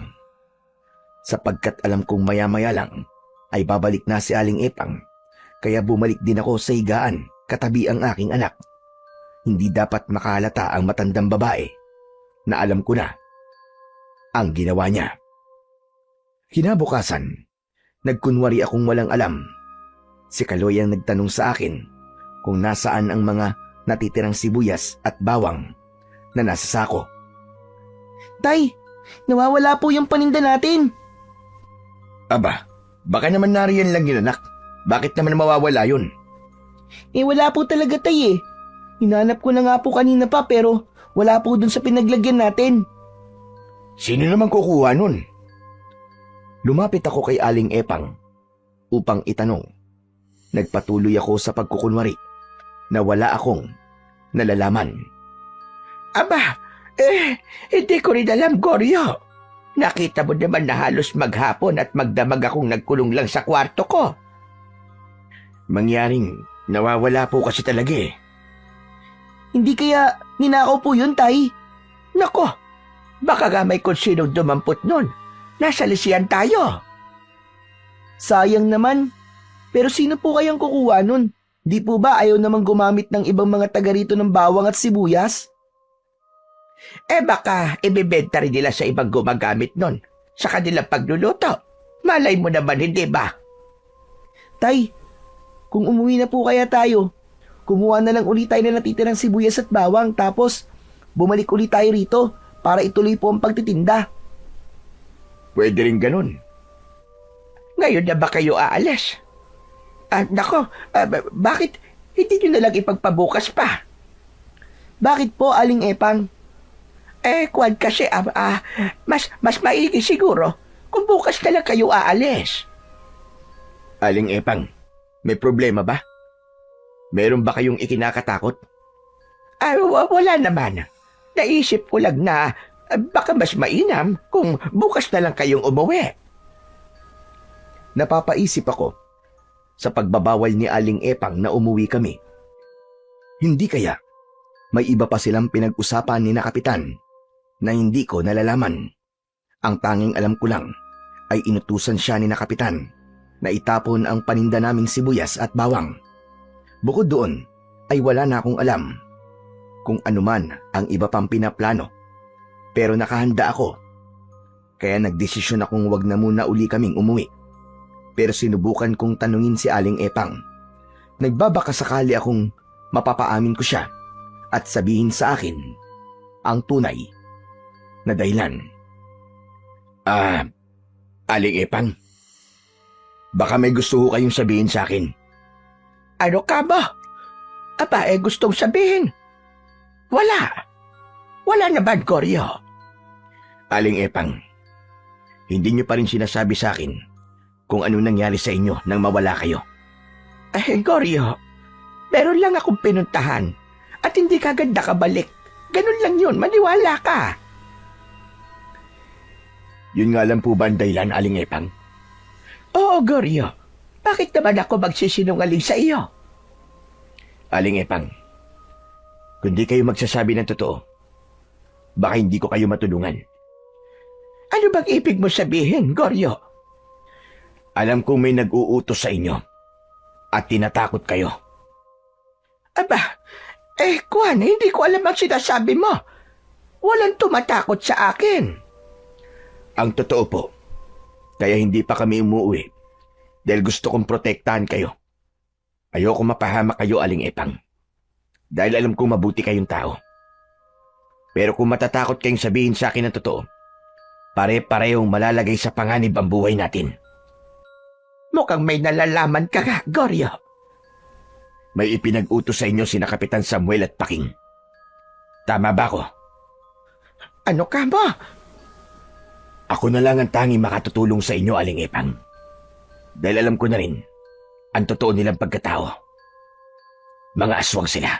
A: Sapagkat alam kong maya-maya lang ay babalik na si Aling Epang, kaya bumalik din ako sa higaan katabi ang aking anak. Hindi dapat makahalata ang matandang babae na alam ko na ang ginawa niya. Kinabukasan, nagkunwari akong walang alam. Si Kaloy ang nagtanong sa akin kung nasaan ang mga natitirang sibuyas at bawang na nasa sako.
B: Tay, nawawala po yung paninda natin.
A: Aba, baka naman nariyan lang yun, anak. Bakit naman mawawala yun?
B: Wala po talaga, tay eh. Hinanap ko na nga po kanina pa pero wala po dun sa pinaglagyan natin.
A: Sino naman kukuha nun? Lumapit ako kay Aling Epang upang itanong. Nagpatuloy ako sa pagkukunwari na wala akong nalalaman.
D: Aba, hindi ko rin alam, Goryo. Nakita mo naman na halos maghapon at magdamag akong nagkulong lang sa kwarto ko.
A: Mangyaring nawawala po kasi talaga eh.
B: Hindi kaya ninakaw po yun, tay?
D: Nako, baka nga may kung sinong dumampot nun. Nasa lisiyan tayo.
B: Sayang naman. Pero sino po kayang kukuha nun? Di po ba ayaw namang gumamit ng ibang mga taga rito ng bawang at sibuyas?
D: Baka ibibenta rin nila sa ibang gumagamit nun sa kanilang pagluluto. Malay mo naman, hindi ba?
B: Tay, kung umuwi na po kaya tayo, kumuha na lang ulit tayo na natitirang sibuyas at bawang tapos bumalik ulit tayo rito para ituloy po ang pagtitinda.
A: Pwede rin ganun.
D: Ngayon na ba kayo aalis? Nako, bakit hindi nyo na lang ipagpabukas pa?
B: Bakit po, Aling Epang?
D: Kwan kasi, mas maigi siguro kung bukas na lang kayo aalis.
A: Aling Epang, may problema ba? Meron ba kayong ikinakatakot?
D: Wala naman. Naisip ko lang na baka mas mainam kung bukas na lang kayong umuwi.
A: Napapaisip ako sa pagbabawal ni Aling Epang na umuwi kami. Hindi kaya may iba pa silang pinag-usapan ni na Kapitan na hindi ko nalalaman. Ang tanging alam ko lang ay inutusan siya ni na Kapitan na itapon ang paninda naming sibuyas at bawang. Bukod doon ay wala na akong alam kung anuman ang iba pang pinaplano. Pero nakahanda ako. Kaya nagdesisyon akong wag na muna uli kaming umuwi. Pero sinubukan kong tanungin si Aling Epang. Nagbabaka sakali akong mapapaamin ko siya at sabihin sa akin ang tunay na dahilan. Aling Epang, baka may gusto ho kayong sabihin sa akin.
D: Ano ka ba? Gustong sabihin. Wala naman, Goryo.
A: Aling Epang, hindi niyo pa rin sinasabi sa akin kung ano nangyari sa inyo nang mawala kayo.
D: Goryo, meron lang akong pinuntahan at hindi kagad nakabalik. Ganun lang yun, maniwala ka.
A: Yun nga lang po ba ang dahilan, Aling Epang?
D: Oo, Goryo. Bakit naman ako magsisinungaling sa iyo?
A: Aling Epang, kung di kayo magsasabi ng totoo, baka hindi ko kayo matulungan.
D: Ano bang ibig mo sabihin, Goryo?
A: Alam kong may nag-uutos sa inyo at tinatakot kayo.
D: Kwan, hindi ko alam ang sinasabi mo. Walang tumatakot sa akin.
A: Ang totoo po, kaya hindi pa kami umuwi dahil gusto kong protektahan kayo. Ayoko mapahamak kayo, Aling Epang, dahil alam kong mabuti kayong tao. Pero kung matatakot kayong sabihin sa akin ang totoo, pare-parehong malalagay sa panganib ang buhay natin.
D: Mukhang may nalalaman ka nga, Goryo.
A: May ipinag-utos sa inyo sina Kapitan Samuel at Paking. Tama ba ako?
D: Ano ka mo?
A: Ako na lang ang tanging makatutulong sa inyo, Aling Epang. Dahil alam ko na rin ang totoo nilang pagkatao. Mga aswang sila.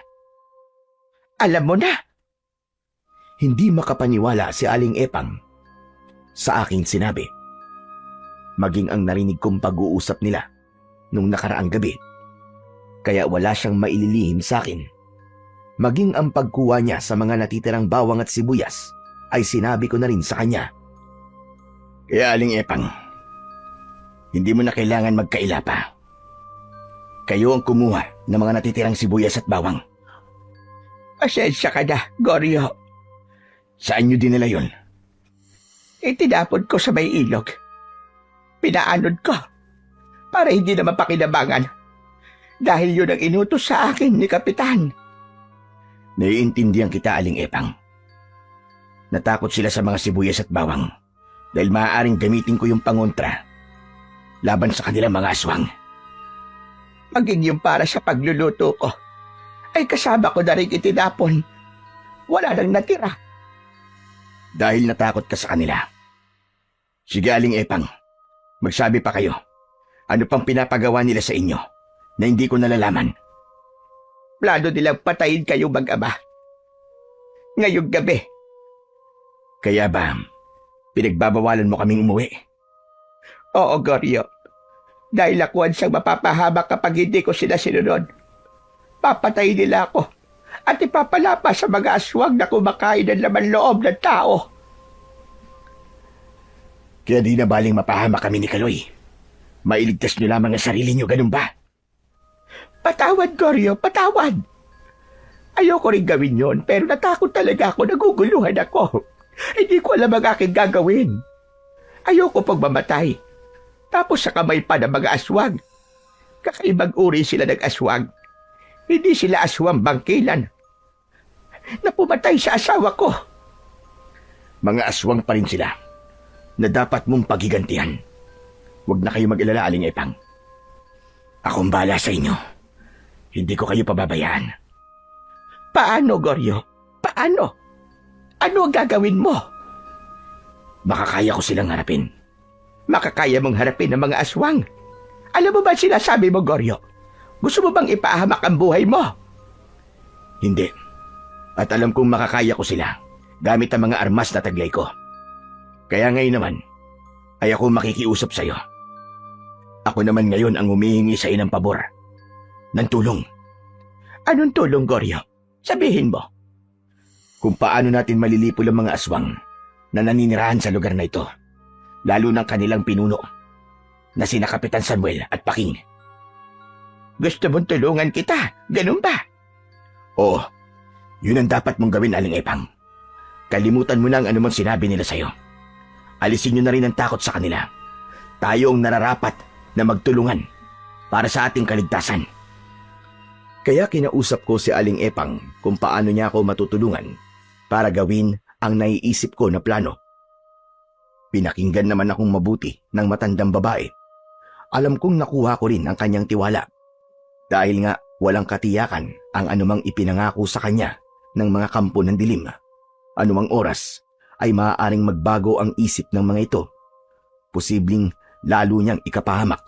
D: Alam mo na.
A: Hindi makapaniwala si Aling Epang sa aking sinabi. Maging ang narinig kong pag-uusap nila nung nakaraang gabi. Kaya wala siyang maililihim sa akin. Maging ang pagkuha niya sa mga natitirang bawang at sibuyas ay sinabi ko na rin sa kanya. Kaya Aling Epang, hindi mo na kailangan magkaila pa. Kayo ang kumuha ng mga natitirang sibuyas at bawang.
D: Pasensya ka na, Goryo.
A: Saan niyo dinala yun?
D: Itinapon ko sa may ilog. Pinaanod ko para hindi na mapakinabangan dahil yun ang inutos sa akin ni Kapitan.
A: Naiintindihan kita, Aling Epang. Natakot sila sa mga sibuyas at bawang dahil maaaring gamitin ko yung pangontra laban sa kanilang mga aswang.
D: Maging yung para sa pagluluto ko ay kasama ko na rin itinapon. Wala nang natira.
A: Dahil natakot ka sa kanila. Sige, Aling Epang, magsabi pa kayo. Ano pang pinapagawa nila sa inyo na hindi ko nalalaman?
D: Plano nilang patayin kayo mag-ama. Ngayong gabi.
A: Kaya ba, pinagbabawalan mo kaming umuwi?
D: Oo, Goryo. Dahil ako ang siyang mapapahamak kapag hindi ko sila sinunod. Papatayin nila ako at ipapalapa sa mga aswang na kumakain ng laman loob ng tao.
A: Kaya di na baling mapahamak kami ni Kaloy. Mailigtas niyo lamang ang sarili niyo, ganun ba?
D: Patawad, Goryo, patawad. Ayoko rin gawin yon, pero natakot talaga ako, naguguluhan ako. Hindi ko alam ang aking gagawin. Ayoko pag mamatay. Tapos sa kamay pa ng mga aswang. Kakaibang uri sila ng aswang. Hindi sila aswang bangkilan na pumatay sa asawa ko.
A: Mga aswang pa rin sila na dapat mong pagigantihan. Huwag na kayo mag-alala, Aling Epang. Akong bahala sa inyo. Hindi ko kayo pababayaan.
D: Paano, Goryo? Paano? Ano ang gagawin mo?
A: Makakaya ko silang harapin.
D: Makakaya mong harapin ang mga aswang. Alam mo ba sinasabi mo, Goryo? Gusto mo bang ipahamak ang buhay mo?
A: Hindi. At alam kong makakaya ko sila gamit ang mga armas na taglay ko. Kaya ngayon naman, ay ako makikiusap sa iyo. Ako naman ngayon ang humihingi sa inang pabor. Ng tulong.
D: Anong tulong, Goryo? Sabihin mo.
A: Kung paano natin malilipol ang mga aswang na naninirahan sa lugar na ito. Lalo ng kanilang pinuno na sina Kapitan Samuel at Paking.
D: Gusto mong tulungan kita, ganun ba?
A: Oo, yun ang dapat mong gawin, Aling Epang. Kalimutan mo na ang anumang sinabi nila sa'yo. Alisin nyo na rin ang takot sa kanila. Tayo ang nararapat na magtulungan para sa ating kaligtasan. Kaya kinausap ko si Aling Epang kung paano niya ako matutulungan para gawin ang naiisip ko na plano. Pinakinggan naman akong mabuti ng matandang babae. Alam kong nakuha ko rin ang kanyang tiwala. Dahil nga walang katiyakan ang anumang ipinangako sa kanya ng mga kampo ng dilim. Anumang oras ay maaaring magbago ang isip ng mga ito. Posibleng lalo niyang ikapahamak.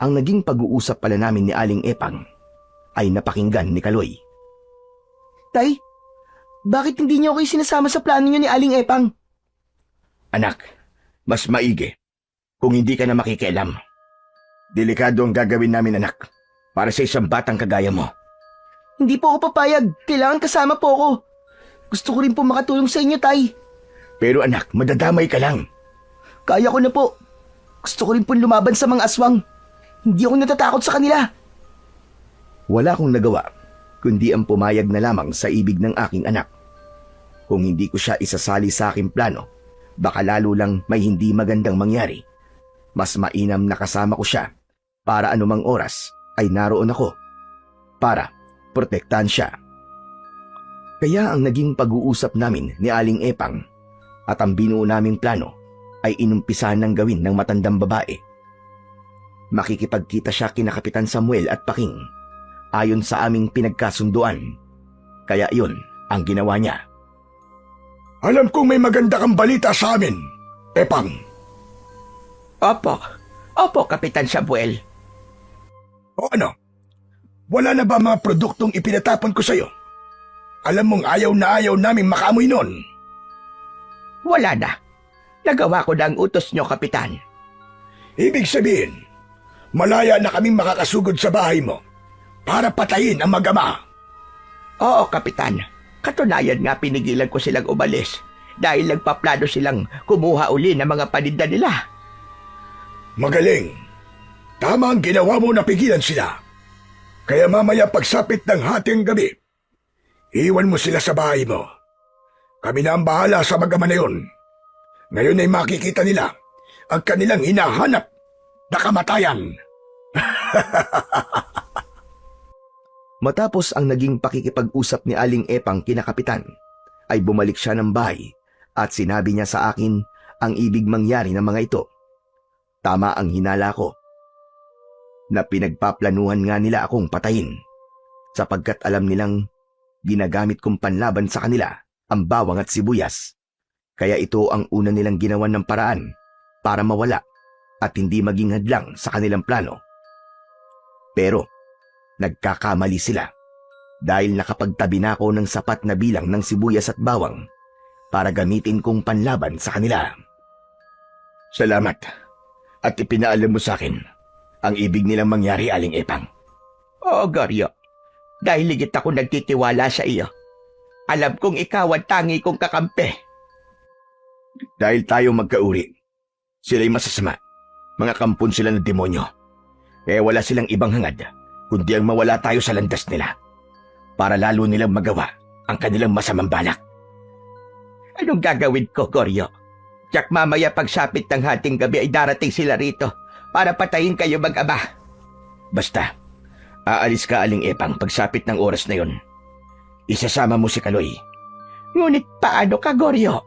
A: Ang naging pag-uusap pala namin ni Aling Epang ay napakinggan ni Kaloy.
B: Tay, bakit hindi niyo ako sinasama sa plano niyo ni Aling Epang?
A: Anak, mas maigi kung hindi ka na makikialam. Delikado ang gagawin namin, anak, para sa isang batang kagaya mo.
B: Hindi po ako papayag. Kailangan kasama po ako. Gusto ko rin po makatulong sa inyo, Tay.
A: Pero anak, madadamay ka lang.
B: Kaya ko na po. Gusto ko rin po lumaban sa mga aswang. Hindi ako natatakot sa kanila.
A: Wala akong nagawa, kundi ang pumayag na lamang sa ibig ng aking anak. Kung hindi ko siya isasali sa aking plano, baka lalo lang may hindi magandang mangyari. Mas mainam na kasama ko siya para anumang oras ay naroon ako para protektahan siya. Kaya ang naging pag-uusap namin ni Aling Epang at ang binuo naming plano ay inumpisahan ng gawin ng matandang babae. makikipagkita siya kina Kapitan Samuel at Paking ayon sa aming pinagkasunduan. Kaya iyon ang ginawa niya.
C: Alam kong may maganda kang balita sa amin, Epang.
D: Opo, Kapitan Samuel.
C: O ano? Wala na ba mga produktong ipinatapon ko sa'yo? Alam mong ayaw na ayaw naming makaamoy nun.
D: Wala na. Nagawa ko na ang utos nyo, Kapitan.
C: Ibig sabihin, malaya na kaming makakasugod sa bahay mo para patayin ang mag-ama.
D: Oo, Kapitan. Katunayan nga pinigilan ko silang umalis dahil nagpaplano silang kumuha uli ng mga paninda nila.
C: Magaling. Tama ang ginawa mo na pigilan sila. Kaya mamaya pagsapit ng hating gabi, iwan mo sila sa bahay mo. Kami na ang bahala sa mag-ama na yun. Ngayon ay makikita nila ang kanilang hinahanap na kamatayan.
A: Matapos ang naging pakikipag-usap ni Aling Epang kina Kapitan, ay bumalik siya ng bahay at sinabi niya sa akin ang ibig mangyari ng mga ito. Tama ang hinala ko, na pinagpaplanuhan nga nila akong patayin sapagkat alam nilang ginagamit kong panlaban sa kanila ang bawang at sibuyas. Kaya ito ang una nilang ginawan ng paraan para mawala at hindi maging hadlang sa kanilang plano. Pero nagkakamali sila dahil nakapagtabi na ako ng sapat na bilang ng sibuyas at bawang para gamitin kong panlaban sa kanila.
C: Salamat at ipinaalam mo sa akin ang ibig nilang mangyari, Aling Epang.
D: Oo, Goryo. Dahil higit ako nagtitiwala sa iyo. Alam kong ikaw ang tangi kong kakampi.
C: Dahil tayo magkauri, sila'y masasama. Mga kampon sila ng demonyo. Kaya wala silang ibang hangad kundi ang mawala tayo sa landas nila para lalo nilang magawa ang kanilang masamang balak.
D: Anong gagawin ko, Goryo? Tiyak mamaya pagsapit ng hating gabi ay darating sila rito para patayin kayo mag-ama.
C: Basta, aalis ka, Aling Epang, pagsapit ng oras na yon. Isasama mo si Kaloy.
D: Ngunit paano ka, Goryo?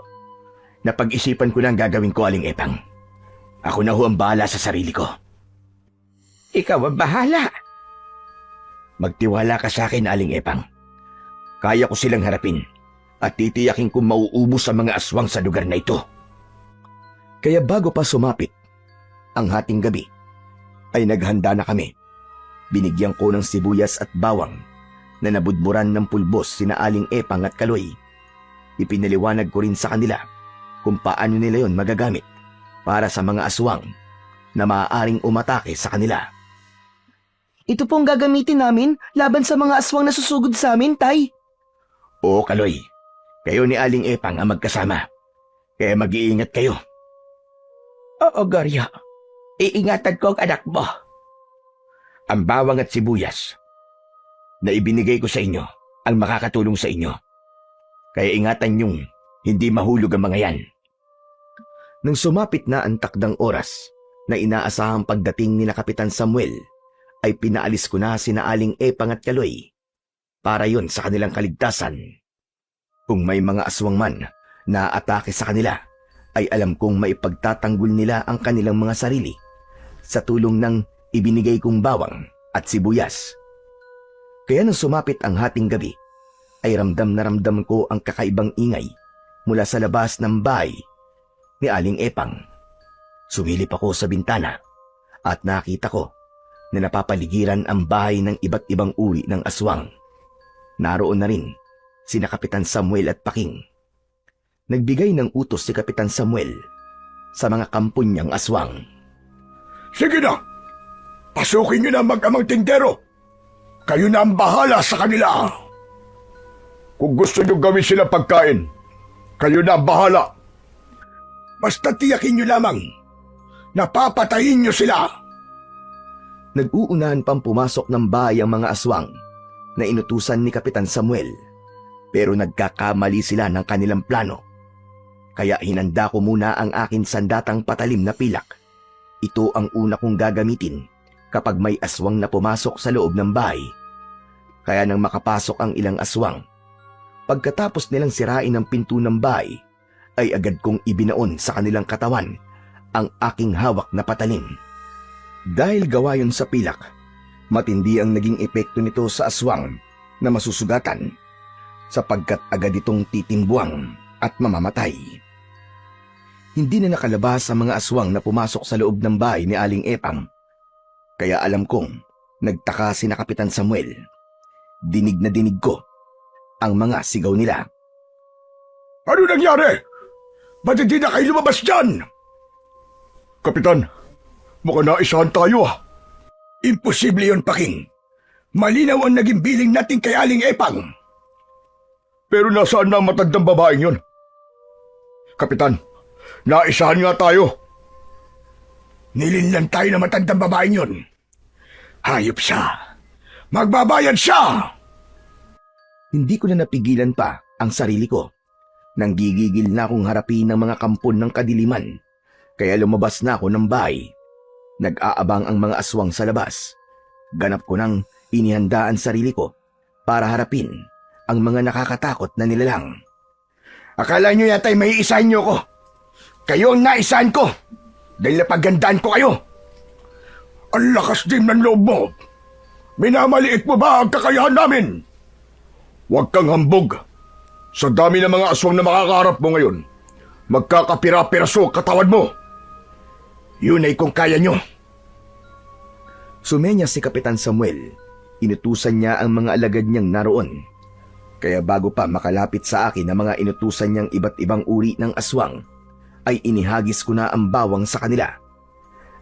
C: Napag-isipan ko na ang gagawin ko, Aling Epang. Ako na ho ang bahala sa sarili ko.
D: Ikaw ang bahala.
C: Magtiwala ka sa akin, Aling Epang. Kaya ko silang harapin at titiyakin kong mauubos ang mga aswang sa lugar na ito.
A: Kaya bago pa sumapit ang hating gabi, ay naghanda na kami. Binigyan ko ng sibuyas at bawang na nabudburan ng pulbos sina Aling Epang at Kaloy. Ipinaliwanag ko rin sa kanila kung paano nila yon magagamit para sa mga aswang na maaaring umatake sa kanila.
B: Ito pong gagamitin namin laban sa mga aswang na susugod sa amin, Tay.
C: Oo, Kaloy. Kayo ni Aling Epang ang magkasama. Kaya mag-iingat kayo.
D: Oo, Goryo. Iingatan ko ang anak mo.
C: Ang bawang at sibuyas na ibinigay ko sa inyo ang makakatulong sa inyo. Kaya ingatan niyong hindi mahulog ang mga yan.
A: Nang sumapit na ang takdang oras na inaasahang pagdating ni na Kapitan Samuel, ay pinaalis ko na sina Aling Epang at Kaloy para yon sa kanilang kaligtasan. Kung may mga aswang man na atake sa kanila, ay alam kong maipagtatanggol nila ang kanilang mga sarili sa tulong ng ibinigay kong bawang at sibuyas. Kaya nang sumapit ang hating gabi, ay ramdam na ramdam ko ang kakaibang ingay mula sa labas ng bahay ni Aling Epang. Sumilip ako sa bintana at nakita ko na napapaligiran ang bahay ng iba't ibang uri ng aswang. Naroon na rin sina Kapitan Samuel at Paking. Nagbigay ng utos si Kapitan Samuel sa mga kampon niyang aswang.
C: Sige na! Pasukin niyo na mag-amang tindero! Kayo na ang bahala sa kanila! Kung gusto niyo gawin sila pagkain, kayo na ang bahala! Basta tiyakin niyo lamang, napapatayin niyo sila!
A: Nag-uunahan pang pumasok ng bahay ang mga aswang na inutusan ni Kapitan Samuel, pero nagkakamali sila ng kanilang plano. Kaya hinanda ko muna ang akin sandatang patalim na pilak. Ito ang una kong gagamitin kapag may aswang na pumasok sa loob ng bahay. Kaya nang makapasok ang ilang aswang, pagkatapos nilang sirain ang pinto ng bahay, ay agad kong ibinaon sa kanilang katawan ang aking hawak na patalim. Dahil gawa yun sa pilak, matindi ang naging epekto nito sa aswang na masusugatan sapagkat agad itong titimbuang at mamamatay. Hindi na nakalabas ang mga aswang na pumasok sa loob ng bahay ni Aling Epang. Kaya alam kong nagtaka si na Kapitan Samuel. Dinig na dinig ko ang mga sigaw nila.
C: Ano nangyari? Ba't hindi na kayo lumabas dyan? Kapitan, mukhang naisahan tayo ah. Imposible yun, Paking. Malinaw ang naging biling natin kay Aling Epang. Pero nasaan na ang matandang babaeng yun? Kapitan, naisahan nga tayo. Nilinlan tayo na matandang babaeng yun. Hayop siya. Magbabayad siya!
A: Hindi ko na napigilan pa ang sarili ko. Nanggigigil na akong harapin ng mga kampon ng kadiliman. Kaya lumabas na ako ng bahay. Nag-aabang ang mga aswang sa labas. Ganap ko nang inihandaan sarili ko para harapin ang mga nakakatakot na nilalang.
C: Akala nyo yata'y may isahin nyo ko. Kayo ang naisahan ko dahil napagandaan ko kayo. Ang lakas din ng loob mo. Minamaliit mo ba ang kakayahan namin? Huwag kang hambog. Sa dami ng mga aswang na makakaharap mo ngayon, magkakapira-piraso katawan mo. Yun ay kung kaya nyo.
A: Sumenya si Kapitan Samuel. Inutusan niya ang mga alagad niyang naroon. Kaya bago pa makalapit sa akin ang mga inutusan niyang iba't ibang uri ng aswang, ay inihagis ko na ang bawang sa kanila.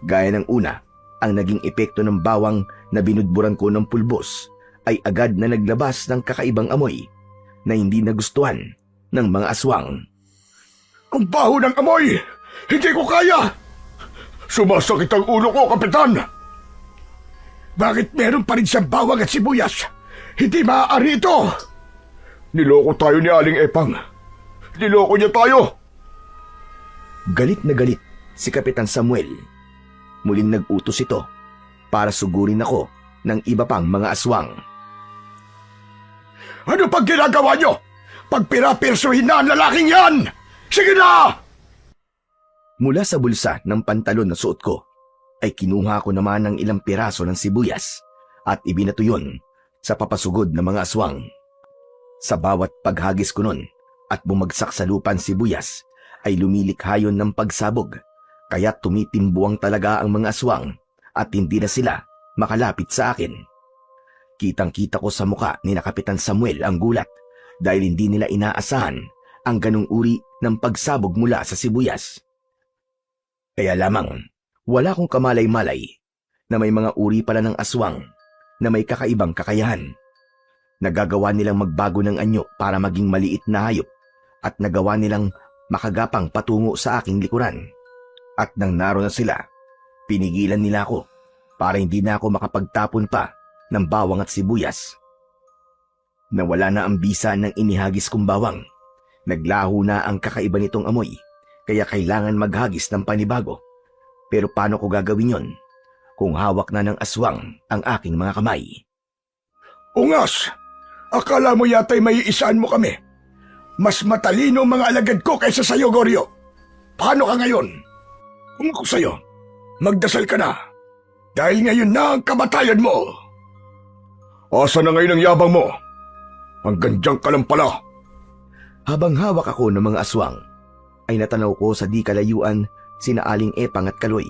A: Gaya ng una, ang naging epekto ng bawang na binudburan ko ng pulbos ay agad na naglabas ng kakaibang amoy na hindi nagustuhan ng mga aswang.
C: Ang baho ng amoy! Hindi ko kaya! Sumasakit ang ulo ko, Kapitan! Bakit meron pa rin siyang bawang at sibuyas? Hindi maaari ito! Niloko tayo ni Aling Epang. Niloko niya tayo!
A: Galit na galit si Kapitan Samuel. Muling nag-utos ito para sugurin ako ng iba pang mga aswang.
C: Ano pag ginagawa niyo? Pagpirapirsuhin na ang lalaking yan! Sige na!
A: Mula sa bulsa ng pantalon na suot ko, ay kinuha ko naman ng ilang piraso ng sibuyas at ibinato yun sa papasugod ng mga aswang. Sa bawat paghagis ko nun at bumagsak sa lupan sibuyas, ay lumilikha yun ng pagsabog, kaya tumitimbuang talaga ang mga aswang at hindi na sila makalapit sa akin. Kitang-kita ko sa muka ni na Kapitan Samuel ang gulat dahil hindi nila inaasahan ang ganung uri ng pagsabog mula sa sibuyas. Kaya lamang, wala akong kamalay-malay na may mga uri pala ng aswang na may kakaibang kakayahan. Nagagawa nilang magbago ng anyo para maging maliit na hayop at nagawa nilang makagapang patungo sa aking likuran. At nang naroon na sila, pinigilan nila ako para hindi na ako makapagtapon pa ng bawang at sibuyas. Nawala na ang bisa ng inihagis kong bawang. Naglaho na ang kakaiba nitong amoy, kaya kailangan maghagis ng panibago. Pero paano ko gagawin yon kung hawak na ng aswang ang aking mga kamay?
C: Ungas! Akala mo yata'y may isaan mo kami. Mas matalino ang mga alagad ko kaysa sa'yo, Goryo. Paano ka ngayon? Kung ako sa'yo, magdasal ka na. Dahil ngayon na ang kamatayan mo. Asa na ngayon ang yabang mo? Hanggang diyan ka lang pala.
A: Habang hawak ako ng mga aswang, ay natanaw ko sa di kalayuan sina Aling Epang at Kaloy.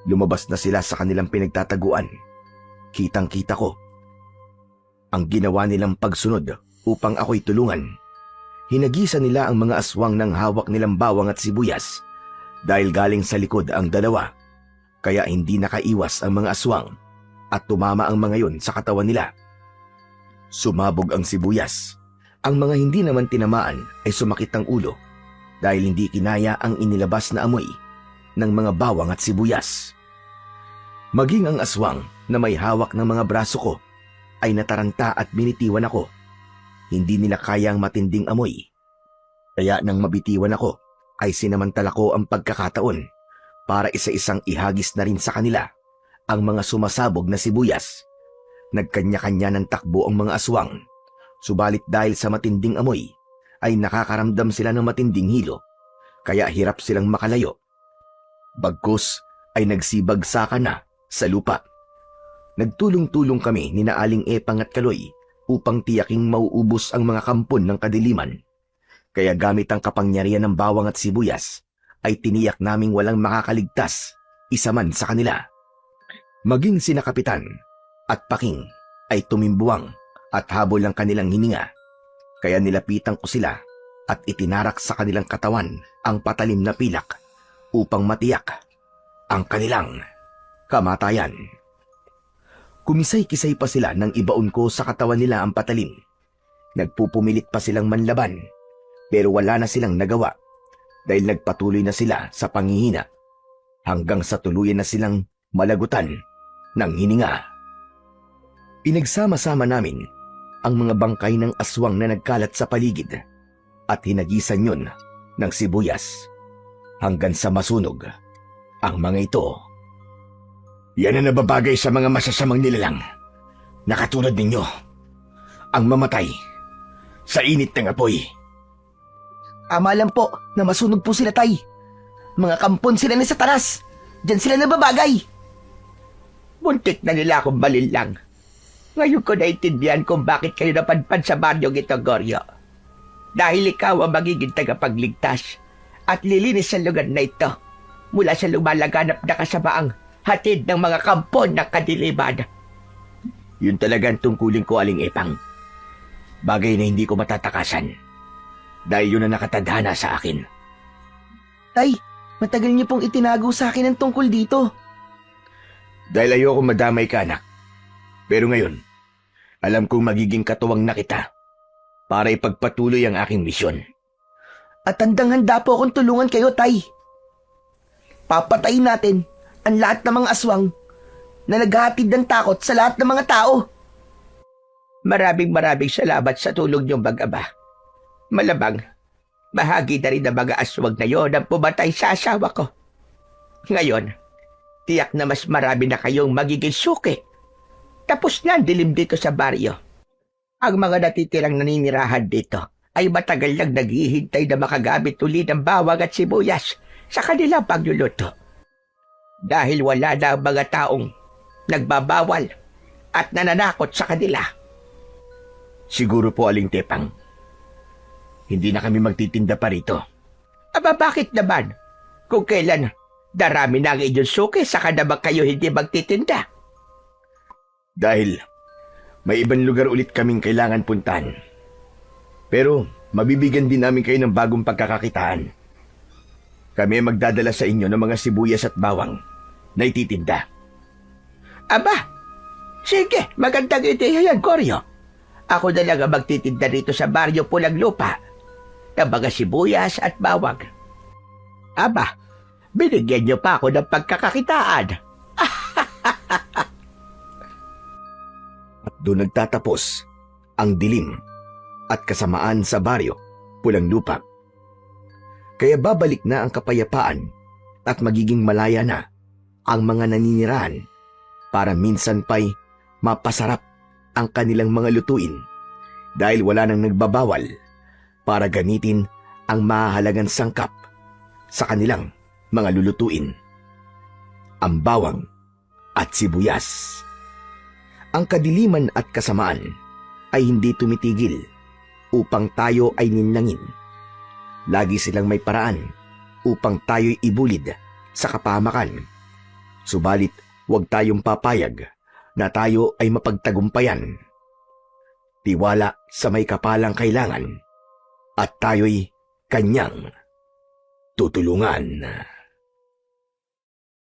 A: Lumabas na sila sa kanilang pinagtataguan. Kitang-kita ko ang ginawa nilang pagsunod upang ako'y tulungan. Hinagisa nila ang mga aswang ng hawak nilang bawang at sibuyas dahil galing sa likod ang dalawa. Kaya hindi nakaiwas ang mga aswang at tumama ang mga yon sa katawan nila. Sumabog ang sibuyas. Ang mga hindi naman tinamaan ay sumakit ang ulo dahil hindi kinaya ang inilabas na amoy ng mga bawang at sibuyas. Maging ang aswang na may hawak ng mga braso ko ay nataranta at binitiwan ako. Hindi nila kayang matinding amoy. Kaya nang mabitiwan ako, ay sinamantala ko ang pagkakataon para isa-isang ihagis na rin sa kanila ang mga sumasabog na sibuyas. Nagkanya-kanya ng takbo ang mga aswang. Subalit dahil sa matinding amoy, ay nakakaramdam sila ng matinding hilo. Kaya hirap silang makalayo. Bagkus ay nagsibagsakan na sa lupa. Nagtulong-tulong kami ni Aling Epang at Kaloy upang tiyaking mauubos ang mga kampon ng kadiliman. Kaya gamit ang kapangyarihan ng bawang at sibuyas, ay tiniyak naming walang makakaligtas, isa man sa kanila. Maging sina Kapitan at Paking ay tumimbuwang at habol ang kanilang hininga. Kaya nilapitan ko sila at itinarak sa kanilang katawan ang patalim na pilak upang matiyak ang kanilang kamatayan. Kumisay-kisay pa sila nang ibaon ko sa katawan nila ang patalim. Nagpupumilit pa silang manlaban, pero wala na silang nagawa dahil nagpatuloy na sila sa panghihina hanggang sa tuluyan na silang malagutan ng hininga. Pinagsama-sama namin ang mga bangkay ng aswang na nagkalat sa paligid at hinagisan yun ng sibuyas hanggang sa masunog ang mga ito.
C: Yan ang nababagay sa mga masasamang nilalang na katulad ninyo. Ang mamatay sa init ng apoy.
B: Ama lang po na masunog po sila, tay. Mga kampon sila ni Satanas. Diyan sila nababagay.
D: Muntik na nila akong balilang. Ngayon ko naintindihan kung bakit kayo napadpad sa baryong ito, Goryo. Dahil ikaw ang magiging tagapagligtas at lilinis sa lugar na ito mula sa lumalaganap na kasamaang hatid ng mga kampon ng kadiliman.
A: Yun talaga ang tungkulin ko, Aling Epang. Bagay na hindi ko matatakasan dahil yun ang nakatadhana sa akin.
B: Tay, matagal niyo pong itinago sa akin ang tungkol dito.
A: Dahil ayoko madamay ka, anak. Pero ngayon, alam kong magiging katuwang na kita para ipagpatuloy ang aking misyon.
B: At handang-handa po akong tulungan kayo, tay. Papatayin natin ang lahat ng mga aswang na naghahatid ng takot sa lahat ng mga tao.
D: Maraming salamat sa tulong niyong mag-ama. Malabang, bahagi na rin ng mga aswang na yon ang pumatay sa asawa ko. Ngayon, tiyak na mas marami na kayong magiging suki. Tapos na ang dilim dito sa baryo. Ang mga natitirang naninirahan dito ay matagal lang naghihintay na makagamit uli ng bawang at sibuyas sa kanilang pagluluto. Dahil wala na ang mga taong nagbabawal at nananakot sa kanila.
A: Siguro po, Aling Tepang. Hindi na kami magtitinda pa rito.
D: Aba, bakit naman? Kung kailan darami na ang inyong suki, saka naman kayo hindi magtitinda.
A: Dahil may ibang lugar ulit kaming kailangan puntahan. Pero mabibigyan din namin kayo ng bagong pagkakakitaan. Kami magdadala sa inyo ng mga sibuyas at bawang na ititinda.
D: Aba, sige, magandang ideya yan, Koryo. Ako na lang ang magtitinda rito sa baryo Pulang Lupa ng mga sibuyas at bawang. Aba, binigyan niyo pa ako ng pagkakakitaan.
A: At doon nagtatapos ang dilim at kasamaan sa baryo Pulang Lupa. Kaya babalik na ang kapayapaan at magiging malaya na ang mga naninirahan para minsan pa'y mapasarap ang kanilang mga lutuin dahil wala nang nagbabawal para gamitin ang mahalagang sangkap sa kanilang mga lulutuin. Ang bawang at sibuyas. Ang kadiliman at kasamaan ay hindi tumitigil upang tayo ay ninlangin. Lagi silang may paraan upang tayo'y ibulid sa kapahamakan. Subalit, huwag tayong papayag na tayo ay mapagtagumpayan. Tiwala sa may kapalang kailangan at tayo'y kanyang tutulungan.